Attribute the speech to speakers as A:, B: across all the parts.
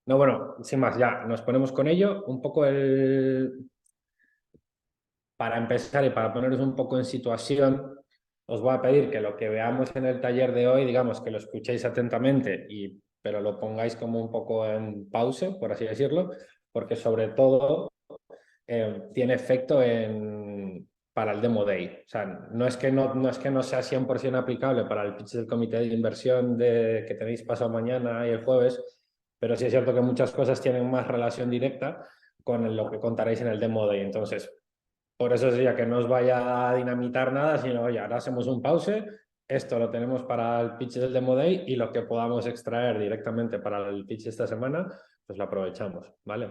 A: No, bueno, sin más, ya nos ponemos con ello. Un poco para empezar y para poneros un poco en situación, os voy a pedir que lo que veamos en el taller de hoy, digamos, que lo escuchéis atentamente, pero lo pongáis como un poco en pause, por así decirlo, porque sobre todo tiene efecto para el Demo Day. O sea, no es que no sea 100% aplicable para el pitch del comité de inversión que tenéis pasado mañana y el jueves, pero sí es cierto que muchas cosas tienen más relación directa con lo que contaréis en el Demo Day. Entonces, por eso sería que no os vaya a dinamitar nada, sino, oye, ahora hacemos un pause, esto lo tenemos para el pitch del Demo Day y lo que podamos extraer directamente para el pitch de esta semana, pues lo aprovechamos, ¿vale?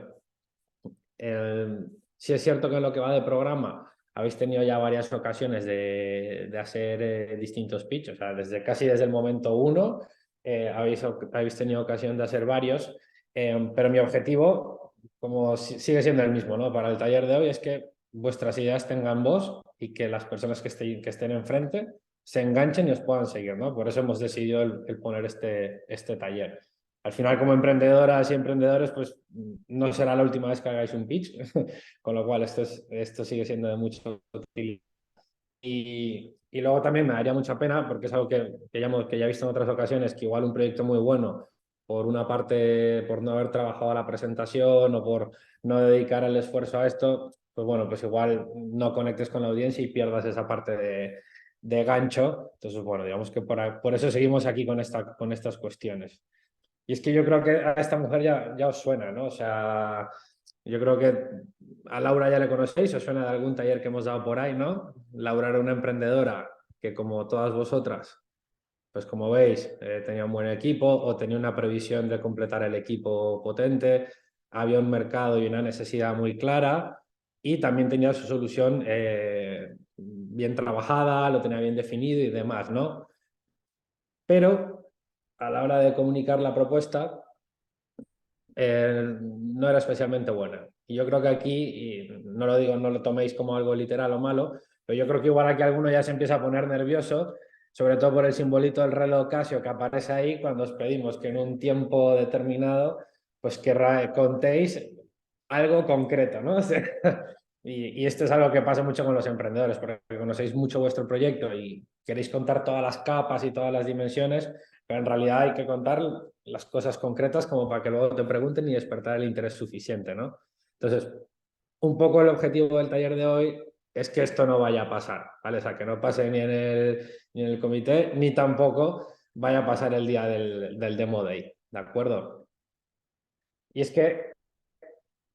A: Sí es cierto que en lo que va de programa habéis tenido ya varias ocasiones de hacer distintos pitches, o sea, casi desde el momento uno habéis tenido ocasión de hacer varios, pero mi objetivo, como sigue siendo el mismo, ¿no? Para el taller de hoy es que vuestras ideas tengan voz y que las personas que estén enfrente se enganchen y os puedan seguir, ¿no? Por eso hemos decidido el poner este taller. Al final, como emprendedoras y emprendedores, pues no será la última vez que hagáis un pitch, con lo cual esto sigue siendo de mucha utilidad. Y luego también me daría mucha pena, porque es algo que ya he visto en otras ocasiones, que igual un proyecto muy bueno, por una parte, por no haber trabajado la presentación o por no dedicar el esfuerzo a esto, pues bueno, pues igual no conectes con la audiencia y pierdas esa parte de gancho. Entonces, bueno, digamos que por eso seguimos aquí con estas cuestiones. Y es que yo creo que a esta mujer ya os suena, ¿no? O sea, yo creo que a Laura ya le conocéis, os suena de algún taller que hemos dado por ahí, ¿no? Laura era una emprendedora que, como todas vosotras, pues como veis, tenía un buen equipo o tenía una previsión de completar el equipo potente, había un mercado y una necesidad muy clara y también tenía su solución bien trabajada, lo tenía bien definido y demás, ¿no? Pero a la hora de comunicar la propuesta, no era especialmente buena. Y yo creo que aquí, y no lo digo, no lo toméis como algo literal o malo, pero yo creo que igual aquí alguno ya se empieza a poner nervioso, sobre todo por el simbolito del reloj Casio que aparece ahí cuando os pedimos que en un tiempo determinado, pues que contéis algo concreto, ¿no? O sea, y esto es algo que pasa mucho con los emprendedores, porque conocéis mucho vuestro proyecto y queréis contar todas las capas y todas las dimensiones, pero en realidad hay que contar las cosas concretas como para que luego te pregunten y despertar el interés suficiente, ¿no? Entonces, un poco el objetivo del taller de hoy es que esto no vaya a pasar, ¿vale? O sea, que no pase ni en el comité, ni tampoco vaya a pasar el día del Demo Day, ¿de acuerdo? Y es que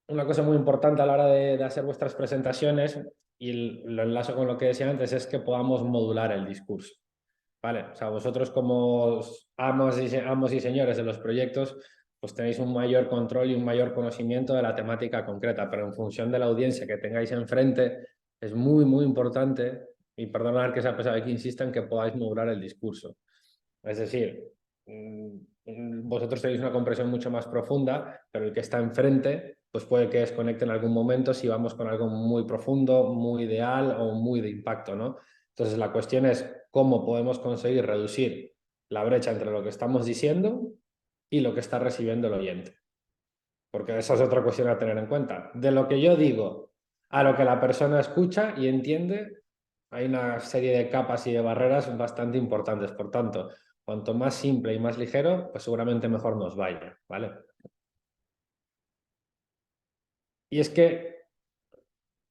A: una cosa muy importante a la hora de hacer vuestras presentaciones, y lo enlazo con lo que decía antes, es que podamos modular el discurso. ¿Vale? O sea, vosotros como amos y señores de los proyectos, pues tenéis un mayor control y un mayor conocimiento de la temática concreta, pero en función de la audiencia que tengáis enfrente, es muy, muy importante, y perdonad que sea pesado que insista en que podáis modular el discurso. Es decir, vosotros tenéis una comprensión mucho más profunda, pero el que está enfrente, pues puede que desconecte en algún momento si vamos con algo muy profundo, muy ideal o muy de impacto, ¿no? Entonces, la cuestión es cómo podemos conseguir reducir la brecha entre lo que estamos diciendo y lo que está recibiendo el oyente. Porque esa es otra cuestión a tener en cuenta. De lo que yo digo a lo que la persona escucha y entiende, hay una serie de capas y de barreras bastante importantes. Por tanto, cuanto más simple y más ligero, pues seguramente mejor nos vaya, ¿vale? Y es que,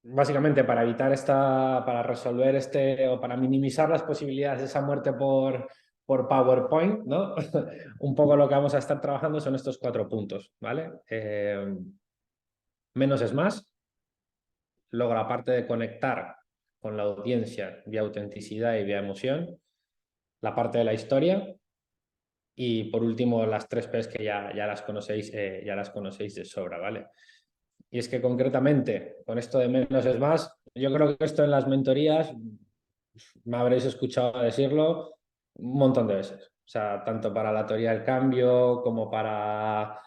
A: básicamente, para resolver o para minimizar las posibilidades de esa muerte por PowerPoint, ¿no? Un poco lo que vamos a estar trabajando son estos 4 puntos, ¿vale? Menos es más. Luego la parte de conectar con la audiencia vía autenticidad y vía emoción, la parte de la historia y por último las 3 P's que ya las conocéis de sobra, ¿vale? Y es que concretamente con esto de menos es más, yo creo que esto en las mentorías me habréis escuchado decirlo un montón de veces. O sea, tanto para la teoría del cambio como para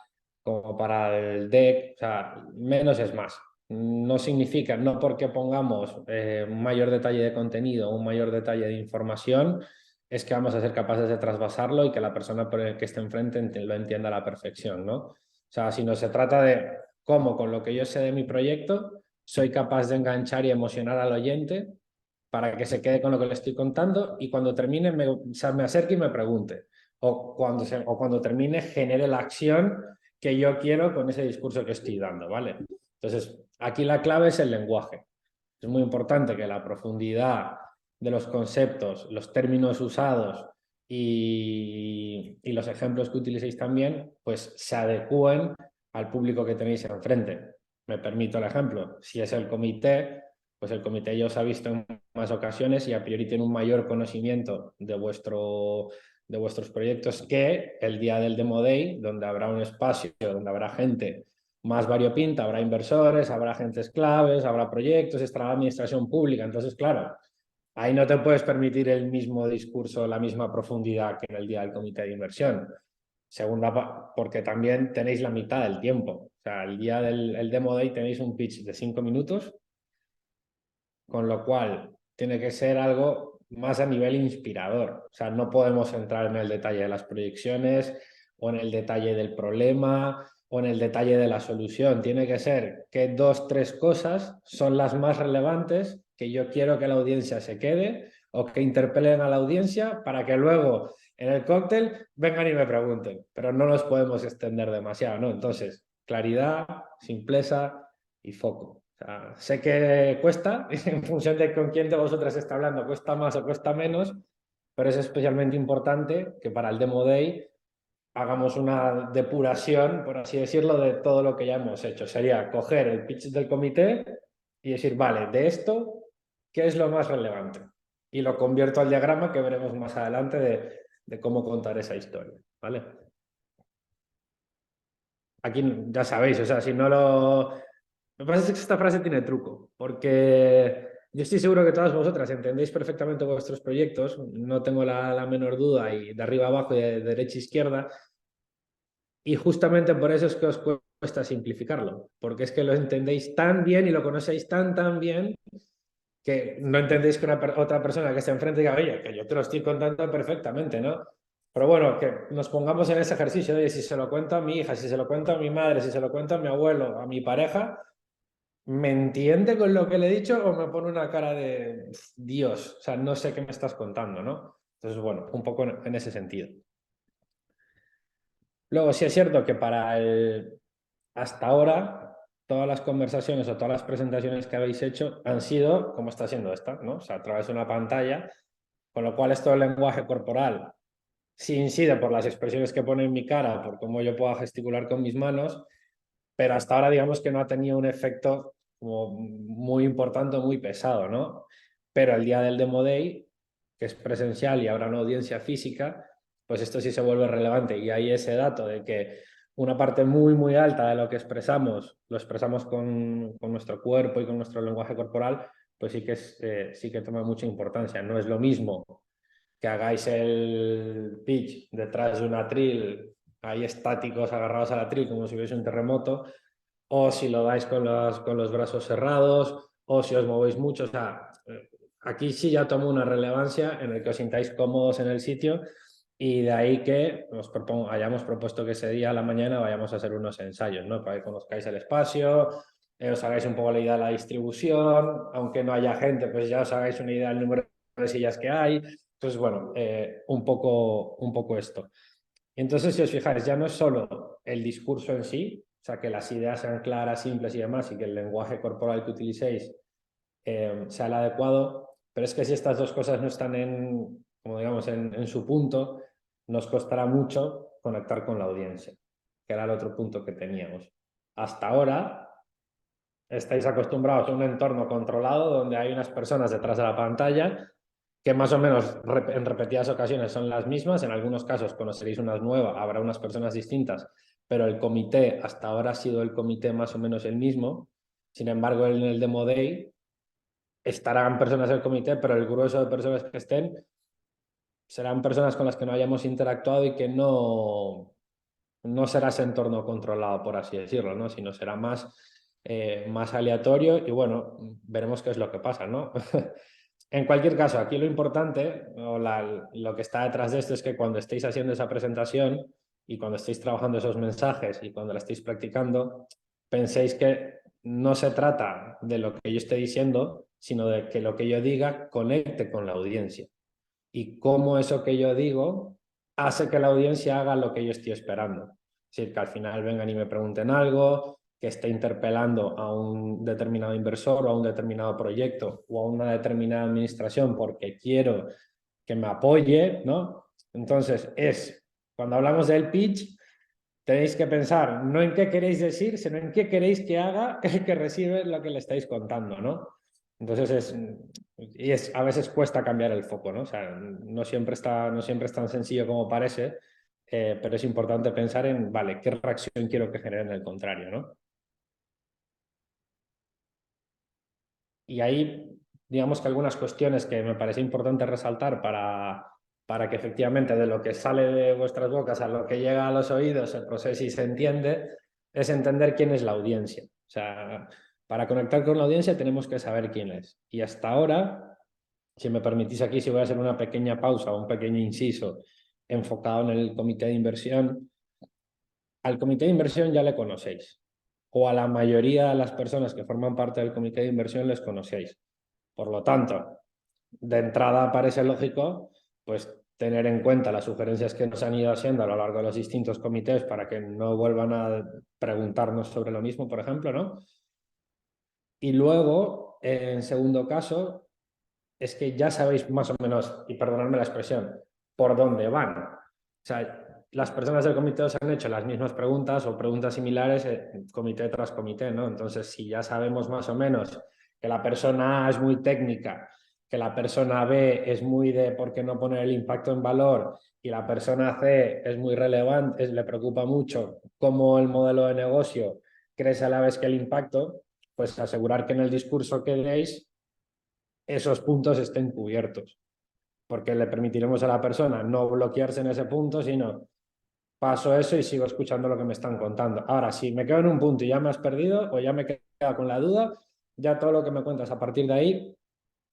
A: el deck. O sea, menos es más. No significa, no porque pongamos un mayor detalle de contenido, un mayor detalle de información, es que vamos a ser capaces de trasvasarlo y que la persona que esté enfrente lo entienda a la perfección, ¿no? sea, sino se trata de cómo con lo que yo sé de mi proyecto soy capaz de enganchar y emocionar al oyente para que se quede con lo que le estoy contando y cuando termine o sea, me acerque y me pregunte. O cuando termine genere la acción que yo quiero con ese discurso que estoy dando, ¿vale? Entonces, aquí la clave es el lenguaje. Es muy importante que la profundidad de los conceptos, los términos usados y los ejemplos que utilicéis también, pues se adecúen al público que tenéis enfrente. Me permito el ejemplo. Si es el comité, pues el comité ya os ha visto en más ocasiones y a priori tiene un mayor conocimiento de vuestros proyectos que el día del Demo Day, donde habrá un espacio, donde habrá gente más variopinta, habrá inversores, habrá agentes claves, habrá proyectos, estará la administración pública. Entonces, claro, ahí no te puedes permitir el mismo discurso, la misma profundidad que en el día del comité de inversión. Segunda, porque también tenéis la mitad del tiempo. O sea, el día del Demo Day tenéis un pitch de 5 minutos, con lo cual tiene que ser algo más a nivel inspirador. O sea, no podemos entrar en el detalle de las proyecciones o en el detalle del problema o en el detalle de la solución. Tiene que ser que 2, 3 cosas son las más relevantes que yo quiero que la audiencia se quede o que interpelen a la audiencia para que luego en el cóctel vengan y me pregunten. Pero no nos podemos extender demasiado, ¿no? Entonces, claridad, simpleza y foco. O sea, sé que cuesta, en función de con quién de vosotras está hablando, cuesta más o cuesta menos, pero es especialmente importante que para el Demo Day hagamos una depuración, por así decirlo, de todo lo que ya hemos hecho. Sería coger el pitch del comité y decir, vale, de esto, ¿qué es lo más relevante? Y lo convierto al diagrama que veremos más adelante de cómo contar esa historia, ¿vale? Aquí ya sabéis, o sea, si no lo... Me parece que esta frase tiene truco, porque yo estoy seguro que todas vosotras entendéis perfectamente vuestros proyectos, no tengo la menor duda, y de arriba a abajo y de derecha a izquierda, y justamente por eso es que os cuesta simplificarlo, porque es que lo entendéis tan bien y lo conocéis tan bien que no entendéis que otra persona que esté enfrente diga, oye, que yo te lo estoy contando perfectamente, ¿no? Pero bueno, que nos pongamos en ese ejercicio de si se lo cuento a mi hija, si se lo cuento a mi madre, si se lo cuento a mi abuelo, a mi pareja, ¿me entiende con lo que le he dicho o me pone una cara de Dios? O sea, no sé qué me estás contando, ¿no? Entonces, bueno, un poco en ese sentido. Luego, sí es cierto que hasta ahora, todas las conversaciones o todas las presentaciones que habéis hecho han sido, como está siendo esta, ¿no? O sea, a través de una pantalla, con lo cual esto del lenguaje corporal sí incide por las expresiones que pone en mi cara, por cómo yo pueda gesticular con mis manos, pero hasta ahora digamos que no ha tenido un efecto como muy importante, muy pesado, ¿no? Pero el día del Demo Day, que es presencial y habrá una audiencia física, pues esto sí se vuelve relevante y hay ese dato de que una parte muy alta de lo que expresamos, lo expresamos con nuestro cuerpo y con nuestro lenguaje corporal, pues sí que toma mucha importancia. No es lo mismo que hagáis el pitch detrás de un atril, ahí estáticos agarrados al atril como si hubiese un terremoto, o si lo dais con los brazos cerrados, o si os movéis mucho. O sea, aquí sí ya toma una relevancia en el que os sintáis cómodos en el sitio y de ahí que hayamos propuesto que ese día a la mañana vayamos a hacer unos ensayos, ¿no? Para que conozcáis el espacio, os hagáis un poco la idea de la distribución, aunque no haya gente, pues ya os hagáis una idea del número de sillas que hay. Entonces, bueno, un poco esto. Entonces, si os fijáis, ya no es solo el discurso en sí, o sea, que las ideas sean claras, simples y demás, y que el lenguaje corporal que utilicéis sea el adecuado, pero es que si estas dos cosas no están como digamos, en su punto, nos costará mucho conectar con la audiencia, que era el otro punto que teníamos. Hasta ahora estáis acostumbrados a un entorno controlado donde hay unas personas detrás de la pantalla que más o menos en repetidas ocasiones son las mismas, en algunos casos conoceréis unas nuevas, habrá unas personas distintas, pero el comité hasta ahora ha sido el comité más o menos el mismo. Sin embargo, en el Demo Day estarán personas del comité, pero el grueso de personas que estén serán personas con las que no hayamos interactuado y que no será ese entorno controlado, por así decirlo, ¿no? Sino será más aleatorio y bueno, veremos qué es lo que pasa, ¿no? En cualquier caso, aquí lo importante o lo que está detrás de esto es que cuando estéis haciendo esa presentación y cuando estéis trabajando esos mensajes y cuando la estéis practicando, penséis que no se trata de lo que yo esté diciendo, sino de que lo que yo diga conecte con la audiencia y cómo eso que yo digo hace que la audiencia haga lo que yo estoy esperando. Es decir, que al final vengan y me pregunten algo, que esté interpelando a un determinado inversor o a un determinado proyecto o a una determinada administración porque quiero que me apoye, ¿no? Entonces, cuando hablamos del pitch, tenéis que pensar no en qué queréis decir, sino en qué queréis que haga el que recibe lo que le estáis contando, ¿no? Entonces a veces cuesta cambiar el foco, ¿no? O sea, no siempre es tan sencillo como parece, pero es importante pensar en, vale, ¿qué reacción quiero que genere en el contrario, ¿no? Y ahí, digamos que algunas cuestiones que me parece importante resaltar para que efectivamente de lo que sale de vuestras bocas a lo que llega a los oídos se procese y se entiende, es entender quién es la audiencia. O sea, para conectar con la audiencia tenemos que saber quién es. Y hasta ahora, si me permitís aquí, si voy a hacer una pequeña pausa o un pequeño inciso enfocado en el comité de inversión, al comité de inversión ya le conocéis, o a la mayoría de las personas que forman parte del comité de inversión les conocéis. Por lo tanto, de entrada parece lógico pues tener en cuenta las sugerencias que nos han ido haciendo a lo largo de los distintos comités para que no vuelvan a preguntarnos sobre lo mismo, por ejemplo, ¿no? Y luego, en segundo caso, es que ya sabéis más o menos, y perdonadme la expresión, por dónde van. O sea, las personas del comité os han hecho las mismas preguntas o preguntas similares comité tras comité, ¿no? Entonces, si ya sabemos más o menos que la persona A es muy técnica, que la persona B es muy de por qué no poner el impacto en valor y la persona C es muy relevante, le preocupa mucho cómo el modelo de negocio crece a la vez que el impacto, pues asegurar que en el discurso que deis esos puntos estén cubiertos, porque le permitiremos a la persona no bloquearse en ese punto, sino paso eso y sigo escuchando lo que me están contando. Ahora, si me quedo en un punto y ya me has perdido o ya me quedo con la duda, ya todo lo que me cuentas a partir de ahí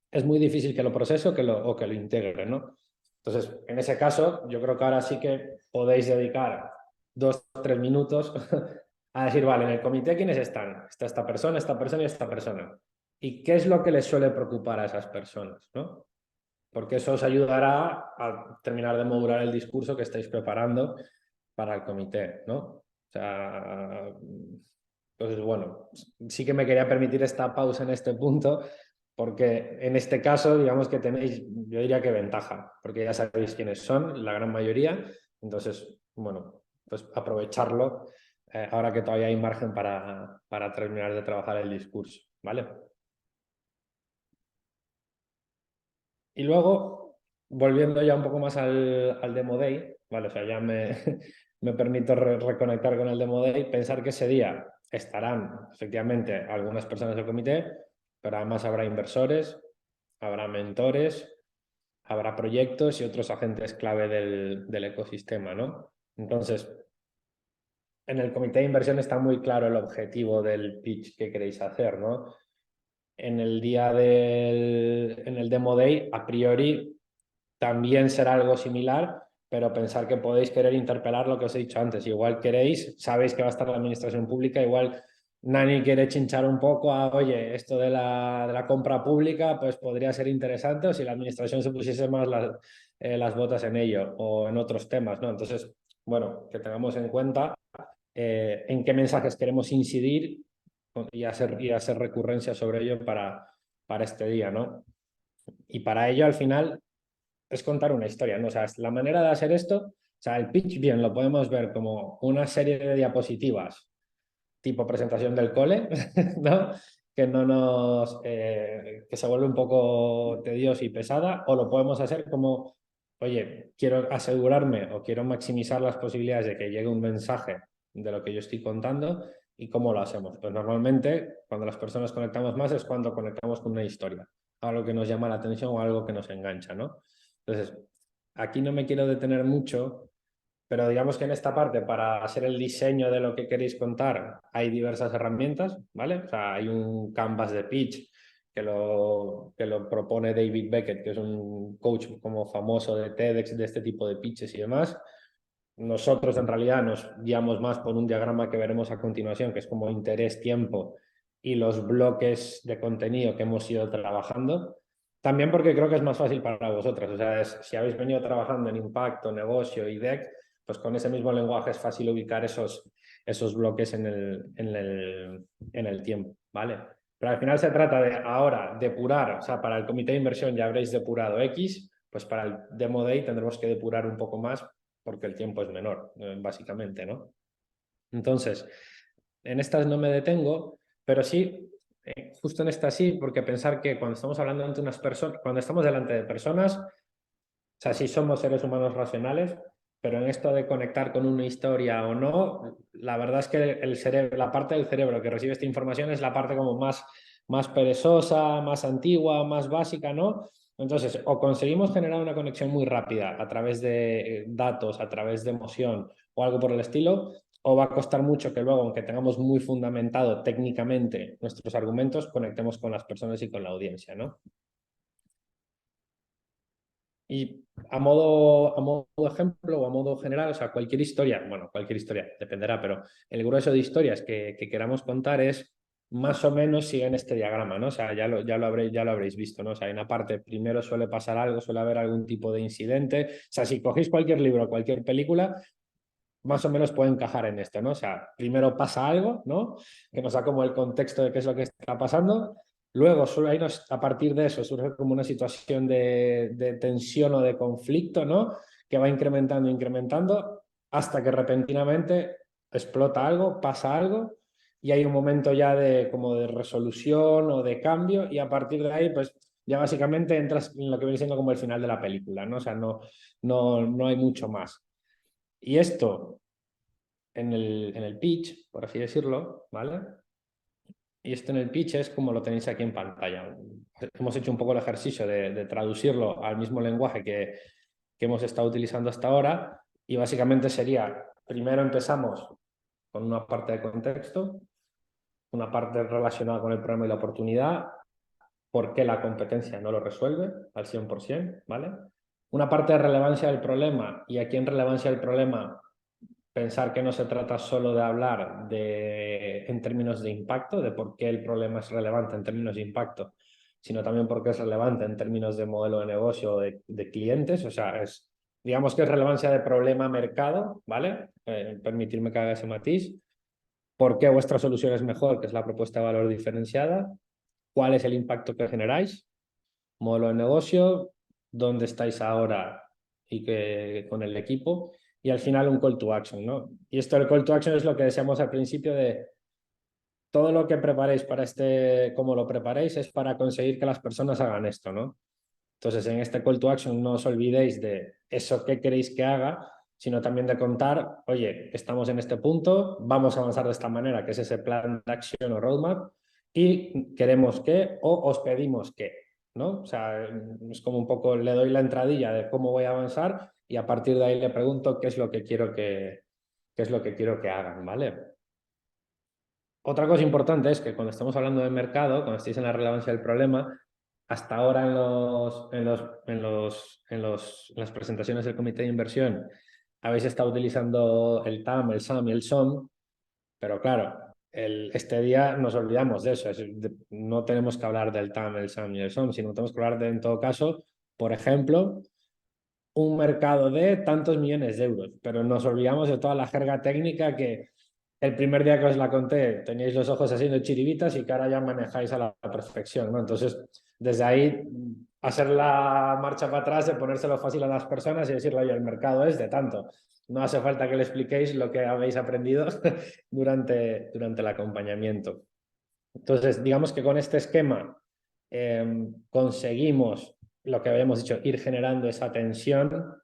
A: es muy difícil que lo procese o que lo integre, ¿no? Entonces, en ese caso, yo creo que ahora sí que podéis dedicar 2 o 3 minutos a decir, vale, en el comité, ¿quiénes están? Está esta persona y esta persona. ¿Y qué es lo que les suele preocupar a esas personas, ¿no? Porque eso os ayudará a terminar de modular el discurso que estáis preparando para el comité, ¿no? O sea, entonces, bueno, sí que me quería permitir esta pausa en este punto, porque en este caso, digamos que tenéis, yo diría que ventaja, porque ya sabéis quiénes son, la gran mayoría, entonces, bueno, pues aprovecharlo ahora que todavía hay margen para terminar de trabajar el discurso, ¿vale? Y luego, volviendo ya un poco más al Demo Day, ¿vale? O sea, ya me permito reconectar con el Demo Day, pensar que ese día estarán efectivamente algunas personas del comité, pero además habrá inversores, habrá mentores, habrá proyectos y otros agentes clave del ecosistema, ¿no? Entonces, en el comité de inversión está muy claro el objetivo del pitch que queréis hacer, ¿no? En el día en el Demo Day, a priori, también será algo similar, pero pensar que podéis querer interpelar lo que os he dicho antes. Igual queréis, sabéis que va a estar la administración pública, igual Nani quiere chinchar un poco a, oye, esto de la compra pública, pues podría ser interesante, o si la administración se pusiese más las botas en ello o en otros temas, ¿no? Entonces, bueno, que tengamos en cuenta en qué mensajes queremos incidir y hacer recurrencia sobre ello para este día, ¿no? Y para ello, al final, es contar una historia, ¿no? O sea, la manera de hacer esto, o sea, el pitch bien lo podemos ver como una serie de diapositivas tipo presentación del cole, ¿no? Que no que se vuelve un poco tediosa y pesada, o lo podemos hacer como, oye, quiero asegurarme o quiero maximizar las posibilidades de que llegue un mensaje de lo que yo estoy contando y cómo lo hacemos. Pues normalmente cuando las personas conectamos más es cuando conectamos con una historia, algo que nos llama la atención o algo que nos engancha, ¿no? Entonces, aquí no me quiero detener mucho, pero digamos que en esta parte, para hacer el diseño de lo que queréis contar, hay diversas herramientas, ¿vale? O sea, hay un canvas de pitch que lo propone David Beckett, que es un coach como famoso de TEDx, de este tipo de pitches y demás. nosotros en realidad nos guiamos más por un diagrama que veremos a continuación, que es como interés, tiempo y los bloques de contenido que hemos ido trabajando. También porque creo que es más fácil para vosotros. O sea, si habéis venido trabajando en impacto, negocio y DEC, pues con ese mismo lenguaje es fácil ubicar esos bloques en el tiempo, ¿vale? Pero al final se trata de ahora depurar, o sea, para el comité de inversión ya habréis depurado X, pues para el Demo Day tendremos que depurar un poco más porque el tiempo es menor, básicamente, ¿no? Entonces, en estas no me detengo, pero sí, justo en esta sí, porque pensar que cuando estamos hablando ante unas personas, cuando estamos delante de personas, o sea, sí somos seres humanos racionales, pero en esto de conectar con una historia o no, la verdad es que el cerebro, la parte del cerebro que recibe esta información es la parte como más perezosa, más antigua, más básica, ¿no? Entonces, o conseguimos generar una conexión muy rápida a través de datos, a través de emoción o algo por el estilo, o va a costar mucho que luego, aunque tengamos muy fundamentado técnicamente nuestros argumentos, conectemos con las personas y con la audiencia, ¿no? Y a modo ejemplo o a modo general, o sea, cualquier historia, bueno, cualquier historia, dependerá, pero el grueso de historias que queramos contar es más o menos siguen este diagrama, ¿no? O sea, ya lo habréis visto, ¿no? O sea, hay una parte, primero suele pasar algo, suele haber algún tipo de incidente. O sea, si cogéis cualquier libro, cualquier película, más o menos puede encajar en esto, ¿no? O sea, primero pasa algo, ¿no? Que nos da como el contexto de qué es lo que está pasando. Luego, a partir de eso, surge como una situación de tensión o de conflicto, ¿no? Que va incrementando, incrementando, hasta que repentinamente explota algo, pasa algo, y hay un momento ya de como de resolución o de cambio, y a partir de ahí, pues ya básicamente entras en lo que viene siendo como el final de la película, ¿no? O sea, no hay mucho más. Y esto en el pitch, por así decirlo, ¿vale? Y esto en el pitch es como lo tenéis aquí en pantalla. Hemos hecho un poco el ejercicio de traducirlo al mismo lenguaje que hemos estado utilizando hasta ahora y básicamente sería, primero empezamos con una parte de contexto, una parte relacionada con el problema y la oportunidad, por qué la competencia no lo resuelve al 100%, ¿vale? Una parte de relevancia del problema y aquí en relevancia del problema pensar que no se trata solo de hablar en términos de impacto, de por qué el problema es relevante en términos de impacto, sino también porque es relevante en términos de modelo de negocio o de clientes. O sea, digamos que es relevancia de problema-mercado, ¿vale? Permitirme que haga ese matiz. ¿Por qué vuestra solución es mejor, que es la propuesta de valor diferenciada? ¿Cuál es el impacto que generáis? Modelo de negocio, dónde estáis ahora y con el equipo, y al final un call to action, ¿no? Y esto del call to action es lo que decíamos al principio de todo lo que preparéis para cómo lo preparéis es para conseguir que las personas hagan esto, ¿no? Entonces, en este call to action no os olvidéis de eso que queréis que haga, sino también de contar, oye, estamos en este punto, vamos a avanzar de esta manera, que es ese plan de acción o roadmap, y queremos que o os pedimos que, ¿no? O sea, es como un poco, le doy la entradilla de cómo voy a avanzar y a partir de ahí le pregunto qué es lo que quiero qué es lo que quiero que hagan, ¿vale? Otra cosa importante es que cuando estamos hablando de mercado, cuando estéis en la relevancia del problema, hasta ahora en las presentaciones del comité de inversión habéis estado utilizando el TAM, el SAM y el SOM, pero claro, este día nos olvidamos de eso. No tenemos que hablar del TAM, el SAM y el SOM, sino tenemos que hablar de, en todo caso, por ejemplo, un mercado de tantos millones de euros, pero nos olvidamos de toda la jerga técnica que el primer día que os la conté teníais los ojos haciendo chiribitas y que ahora ya manejáis a la perfección, ¿no? Entonces, desde ahí, hacer la marcha para atrás de ponérselo fácil a las personas y decirle, oye, el mercado es de tanto. No hace falta que le expliquéis lo que habéis aprendido durante el acompañamiento. Entonces, digamos que con este esquema conseguimos lo que habíamos dicho, ir generando esa tensión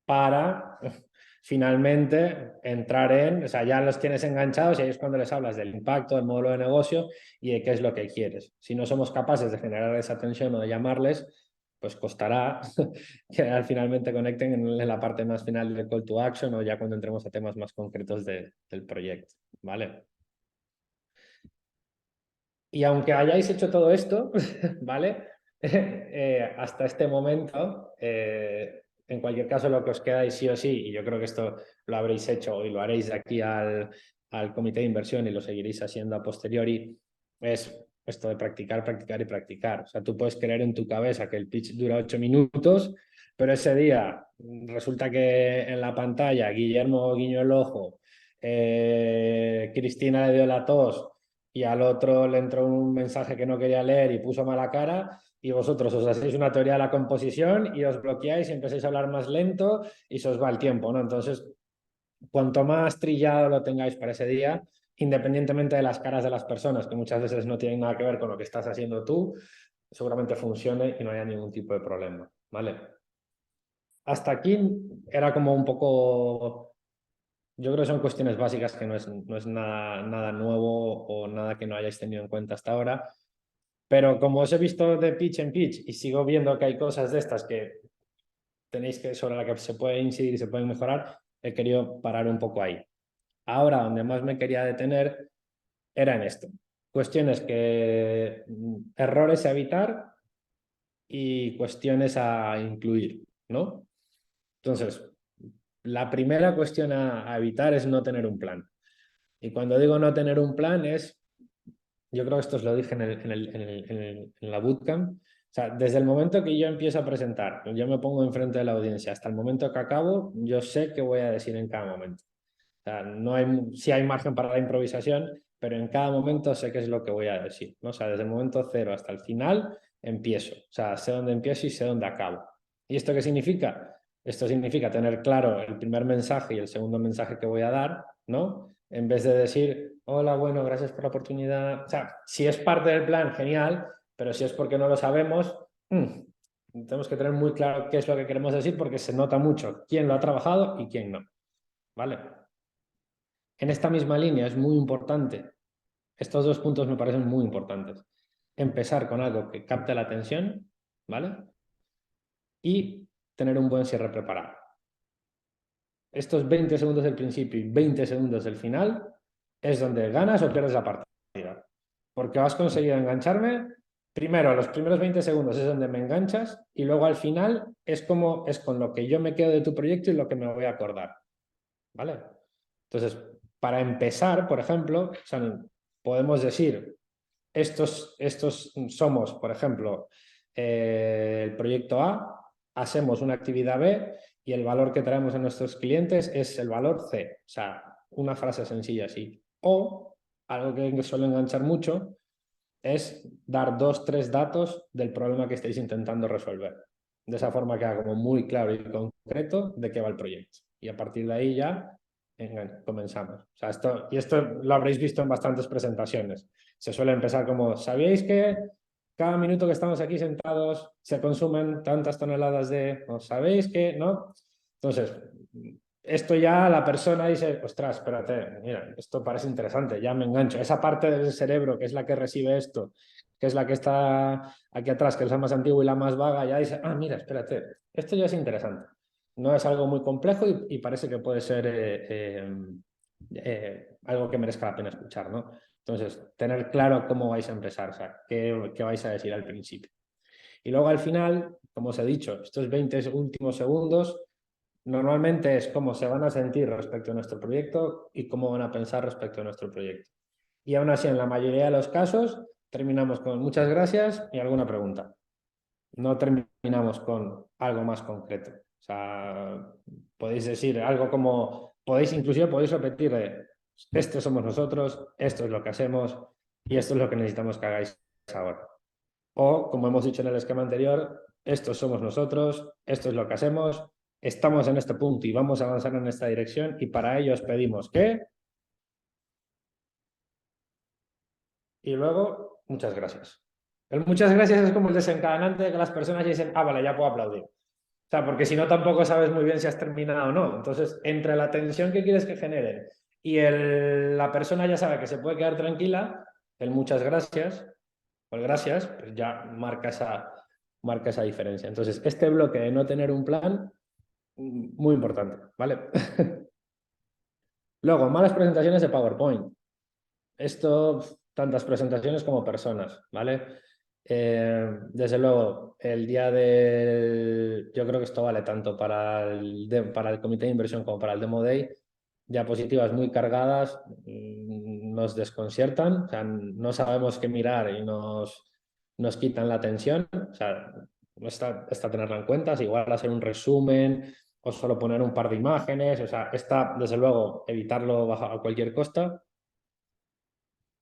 A: para finalmente entrar o sea, ya los tienes enganchados y ahí es cuando les hablas del impacto, del modelo de negocio y de qué es lo que quieres. Si no somos capaces de generar esa tensión o de llamarles, pues costará que al finalmente conecten en la parte más final del call to action o ya cuando entremos a temas más concretos del proyecto, ¿vale? Y aunque hayáis hecho todo esto, ¿vale? Hasta este momento, en cualquier caso lo que os quedáis sí o sí, y yo creo que esto lo habréis hecho y lo haréis de aquí al comité de inversión y lo seguiréis haciendo a posteriori, es esto de practicar, practicar y practicar. O sea, tú puedes creer en tu cabeza que el pitch dura 8 minutos, pero ese día resulta que en la pantalla Guillermo guiñó el ojo, Cristina le dio la tos y al otro le entró un mensaje que no quería leer y puso mala cara y vosotros os hacéis una teoría de la composición y os bloqueáis y empezáis a hablar más lento y se os va el tiempo, ¿no? Entonces, cuanto más trillado lo tengáis para ese día, independientemente de las caras de las personas, que muchas veces no tienen nada que ver con lo que estás haciendo tú, seguramente funcione y no haya ningún tipo de problema, ¿vale? Hasta aquí era como un poco, yo creo que son cuestiones básicas que no es nada nuevo o nada que no hayáis tenido en cuenta hasta ahora, pero como os he visto de pitch en pitch y sigo viendo que hay cosas de estas que tenéis que, sobre las que se puede incidir y se pueden mejorar, he querido parar un poco ahí. Ahora, donde más me quería detener era en esto. Cuestiones que, errores a evitar y cuestiones a incluir, ¿no? Entonces, la primera cuestión a evitar es no tener un plan. Y cuando digo no tener un plan es, yo creo que esto os lo dije en la bootcamp, o sea, desde el momento que yo empiezo a presentar, yo me pongo enfrente de la audiencia, hasta el momento que acabo, yo sé qué voy a decir en cada momento. O sea, no hay, sí hay margen para la improvisación, pero en cada momento sé qué es lo que voy a decir, ¿no? O sea, desde el momento cero hasta el final empiezo. O sea, sé dónde empiezo y sé dónde acabo. ¿Y esto qué significa? Esto significa tener claro el primer mensaje y el segundo mensaje que voy a dar, ¿no? En vez de decir, hola, bueno, gracias por la oportunidad. O sea, si es parte del plan, genial, pero si es porque no lo sabemos, tenemos que tener muy claro qué es lo que queremos decir porque se nota mucho quién lo ha trabajado y quién no, ¿vale? En esta misma línea es muy importante, estos dos puntos me parecen muy importantes. Empezar con algo que capte la atención, ¿vale? Y tener un buen cierre preparado. Estos 20 segundos del principio y 20 segundos del final es donde ganas o pierdes la partida. Porque has conseguido engancharme. Primero, los primeros 20 segundos es donde me enganchas y luego al final es con lo que yo me quedo de tu proyecto y lo que me voy a acordar. ¿Vale? Entonces, para empezar, por ejemplo, o sea, podemos decir, estos somos, por ejemplo, el proyecto A, hacemos una actividad B y el valor que traemos a nuestros clientes es el valor C. O sea, una frase sencilla así. O, algo que suele enganchar mucho, es dar 2, 3 datos del problema que estáis intentando resolver. De esa forma queda como muy claro y concreto de qué va el proyecto. Y a partir de ahí ya comenzamos. O sea, esto lo habréis visto en bastantes presentaciones. Se suele empezar como, ¿sabíais que cada minuto que estamos aquí sentados se consumen tantas toneladas de... ¿O sabéis que? ¿No? Entonces, esto ya la persona dice, ostras, espérate, mira, esto parece interesante, ya me engancho. Esa parte del cerebro que es la que recibe esto, que es la que está aquí atrás, que es la más antigua y la más vaga, ya dice, ah, mira, espérate, esto ya es interesante. No es algo muy complejo y parece que puede ser algo que merezca la pena escuchar, ¿no? Entonces, tener claro cómo vais a empezar, o sea, qué vais a decir al principio. Y luego al final, como os he dicho, estos 20 últimos segundos normalmente es cómo se van a sentir respecto a nuestro proyecto y cómo van a pensar respecto a nuestro proyecto. Y aún así, en la mayoría de los casos, terminamos con muchas gracias y alguna pregunta. No terminamos con algo más concreto. O sea, podéis decir algo como, inclusive podéis repetir, estos somos nosotros, esto es lo que hacemos y esto es lo que necesitamos que hagáis ahora. O, como hemos dicho en el esquema anterior, estos somos nosotros, esto es lo que hacemos, estamos en este punto y vamos a avanzar en esta dirección y para ello os pedimos que... Y luego, muchas gracias. El muchas gracias es como el desencadenante de que las personas dicen, ah, vale, ya puedo aplaudir. O sea, porque si no, tampoco sabes muy bien si has terminado o no. Entonces, entre la tensión que quieres que generen y la persona ya sabe que se puede quedar tranquila, el muchas gracias, pues gracias, pues ya marca esa diferencia. Entonces, este bloque de no tener un plan, muy importante, ¿vale? Luego, malas presentaciones de PowerPoint. Esto, tantas presentaciones como personas, ¿vale? Desde luego, el día del... Yo creo que esto vale tanto para el comité de inversión como para el Demo Day. Diapositivas muy cargadas nos desconciertan, o sea, no sabemos qué mirar y nos quitan la atención. O sea, está tenerla en cuenta, si igual hacer un resumen o solo poner un par de imágenes. O sea, desde luego, evitarlo a cualquier costa.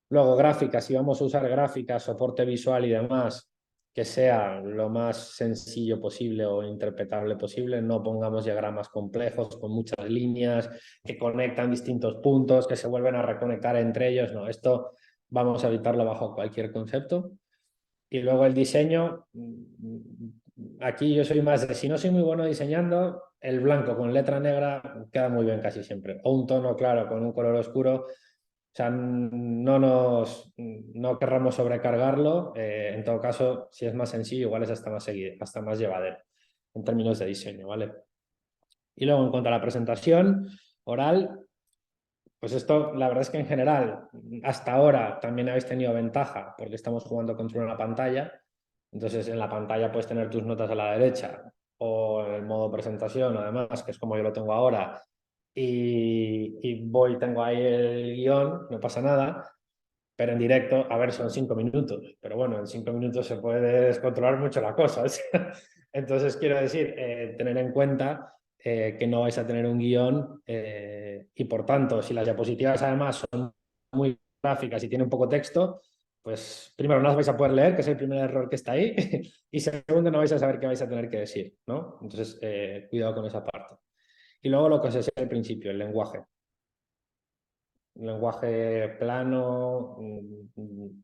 A: Luego, gráficas, si vamos a usar gráficas, soporte visual y demás, que sea lo más sencillo posible o interpretable posible. No pongamos diagramas complejos con muchas líneas que conectan distintos puntos, que se vuelven a reconectar entre ellos. No, esto vamos a evitarlo bajo cualquier concepto. Y luego el diseño, aquí yo soy más de, si no soy muy bueno diseñando, el blanco con letra negra queda muy bien casi siempre. O un tono claro con un color oscuro. O sea, no querramos sobrecargarlo. En todo caso, si es más sencillo, igual es hasta más llevadero en términos de diseño, ¿vale? Y luego, en cuanto a la presentación oral, pues esto, la verdad es que en general, hasta ahora también habéis tenido ventaja porque estamos jugando contra una pantalla. Entonces, en la pantalla puedes tener tus notas a la derecha o en el modo presentación, además, que es como yo lo tengo ahora, y tengo ahí el guión, no pasa nada. Pero en directo, a ver, son 5 minutos, pero bueno, en 5 minutos se puede descontrolar mucho la cosa. Entonces, quiero decir, tener en cuenta que no vais a tener un guión y por tanto, si las diapositivas además son muy gráficas y tienen poco texto, pues primero no las vais a poder leer, que es el primer error que está ahí, y segundo no vais a saber qué vais a tener que decir, ¿no? Entonces, cuidado con esa parte. Y luego lo que os decía al principio, el lenguaje. Lenguaje plano,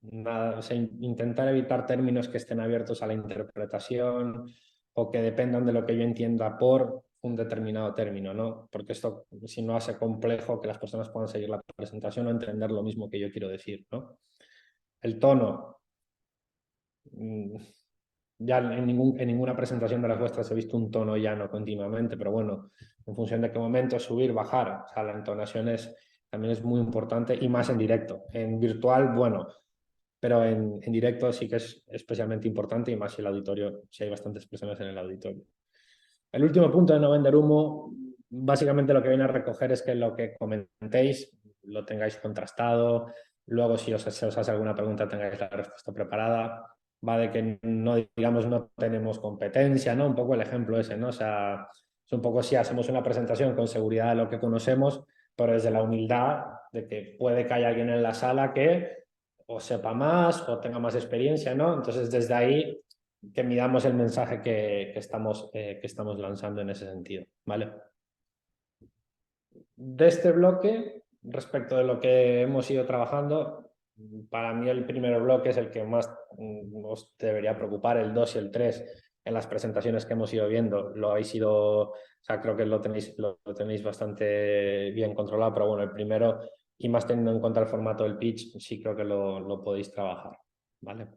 A: nada, o sea, intentar evitar términos que estén abiertos a la interpretación o que dependan de lo que yo entienda por un determinado término, ¿no? Porque esto, si no, hace complejo que las personas puedan seguir la presentación o entender lo mismo que yo quiero decir, ¿no? El tono. Ya en ninguna presentación de las vuestras he visto un tono llano continuamente, pero bueno, en función de qué momento subir, bajar, o sea, la entonación también es muy importante y más en directo. En virtual, bueno, pero en directo sí que es especialmente importante y más si el auditorio, si hay bastantes personas en el auditorio. El último punto de no vender humo, básicamente lo que viene a recoger es que lo que comentéis lo tengáis contrastado, luego si se os hace alguna pregunta tengáis la respuesta preparada, va de que no, digamos, no tenemos competencia, ¿no? Un poco el ejemplo ese, ¿no? O sea, es un poco si hacemos una presentación con seguridad de lo que conocemos, pero desde la humildad de que puede que haya alguien en la sala que o sepa más o tenga más experiencia, ¿no? Entonces, desde ahí que midamos el mensaje que estamos lanzando en ese sentido, ¿vale? De este bloque, respecto de lo que hemos ido trabajando, para mí el primer bloque es el que más os debería preocupar, el 2 y el 3 en las presentaciones que hemos ido viendo, lo habéis ido, o sea, creo que lo tenéis bastante bien controlado, pero bueno, el primero, y más teniendo en cuenta el formato del pitch, sí creo que lo podéis trabajar, ¿vale?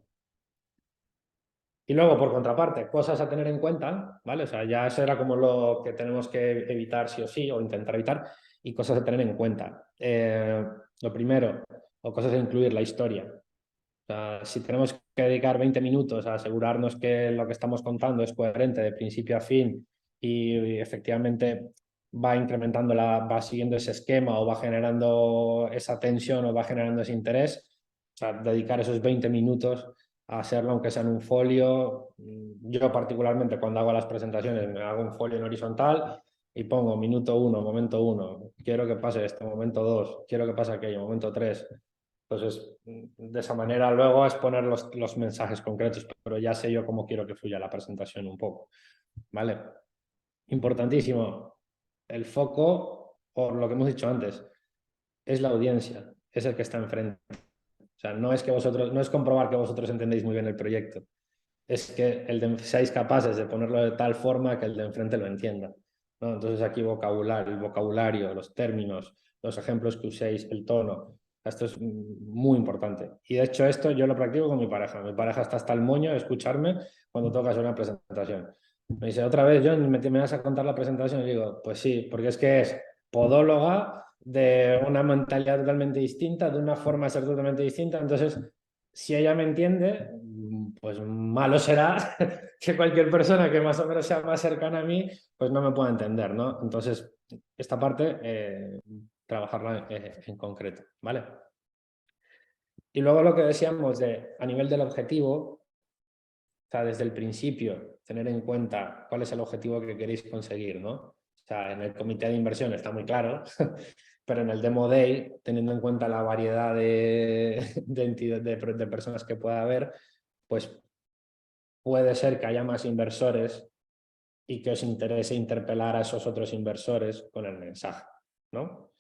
A: Y luego, por contraparte, cosas a tener en cuenta, ¿vale? O sea, ya eso era como lo que tenemos que evitar sí o sí, o intentar evitar, y cosas a tener en cuenta. Lo primero, o cosas a incluir, la historia. O sea, si tenemos que dedicar 20 minutos a asegurarnos que lo que estamos contando es coherente de principio a fin y efectivamente va incrementando, va siguiendo ese esquema o va generando esa tensión o va generando ese interés, o sea, dedicar esos 20 minutos a hacerlo aunque sea en un folio. Yo particularmente cuando hago las presentaciones me hago un folio en horizontal y pongo minuto 1, momento 1, quiero que pase esto, momento 2, quiero que pase aquello, momento 3. Entonces, de esa manera luego es poner los mensajes concretos, pero ya sé yo cómo quiero que fluya la presentación un poco, ¿vale? Importantísimo, el foco, por lo que hemos dicho antes, es la audiencia, es el que está enfrente. O sea, no es que vosotros, no es comprobar que vosotros entendéis muy bien el proyecto, es que seáis capaces de ponerlo de tal forma que el de enfrente lo entienda, ¿no? Entonces aquí el vocabulario, los términos, los ejemplos que uséis, el tono, esto es muy importante. Y de hecho esto yo lo practico con mi pareja. Mi pareja está hasta el moño de escucharme cuando toca hacer una presentación. Me dice, otra vez, John, ¿me vas a contar la presentación? Y digo, pues sí, porque es que es podóloga de una mentalidad totalmente distinta, de una forma de ser totalmente distinta. Entonces, si ella me entiende, pues malo será que cualquier persona que más o menos sea más cercana a mí, pues no me pueda entender, ¿no? Entonces, esta parte, trabajarla en concreto, ¿vale? Y luego lo que decíamos de, a nivel del objetivo, o sea, desde el principio, tener en cuenta cuál es el objetivo que queréis conseguir, ¿no? O sea, en el comité de inversión está muy claro, pero en el Demo Day, teniendo en cuenta la variedad de personas que pueda haber, pues puede ser que haya más inversores y que os interese interpelar a esos otros inversores con el mensaje, ¿no?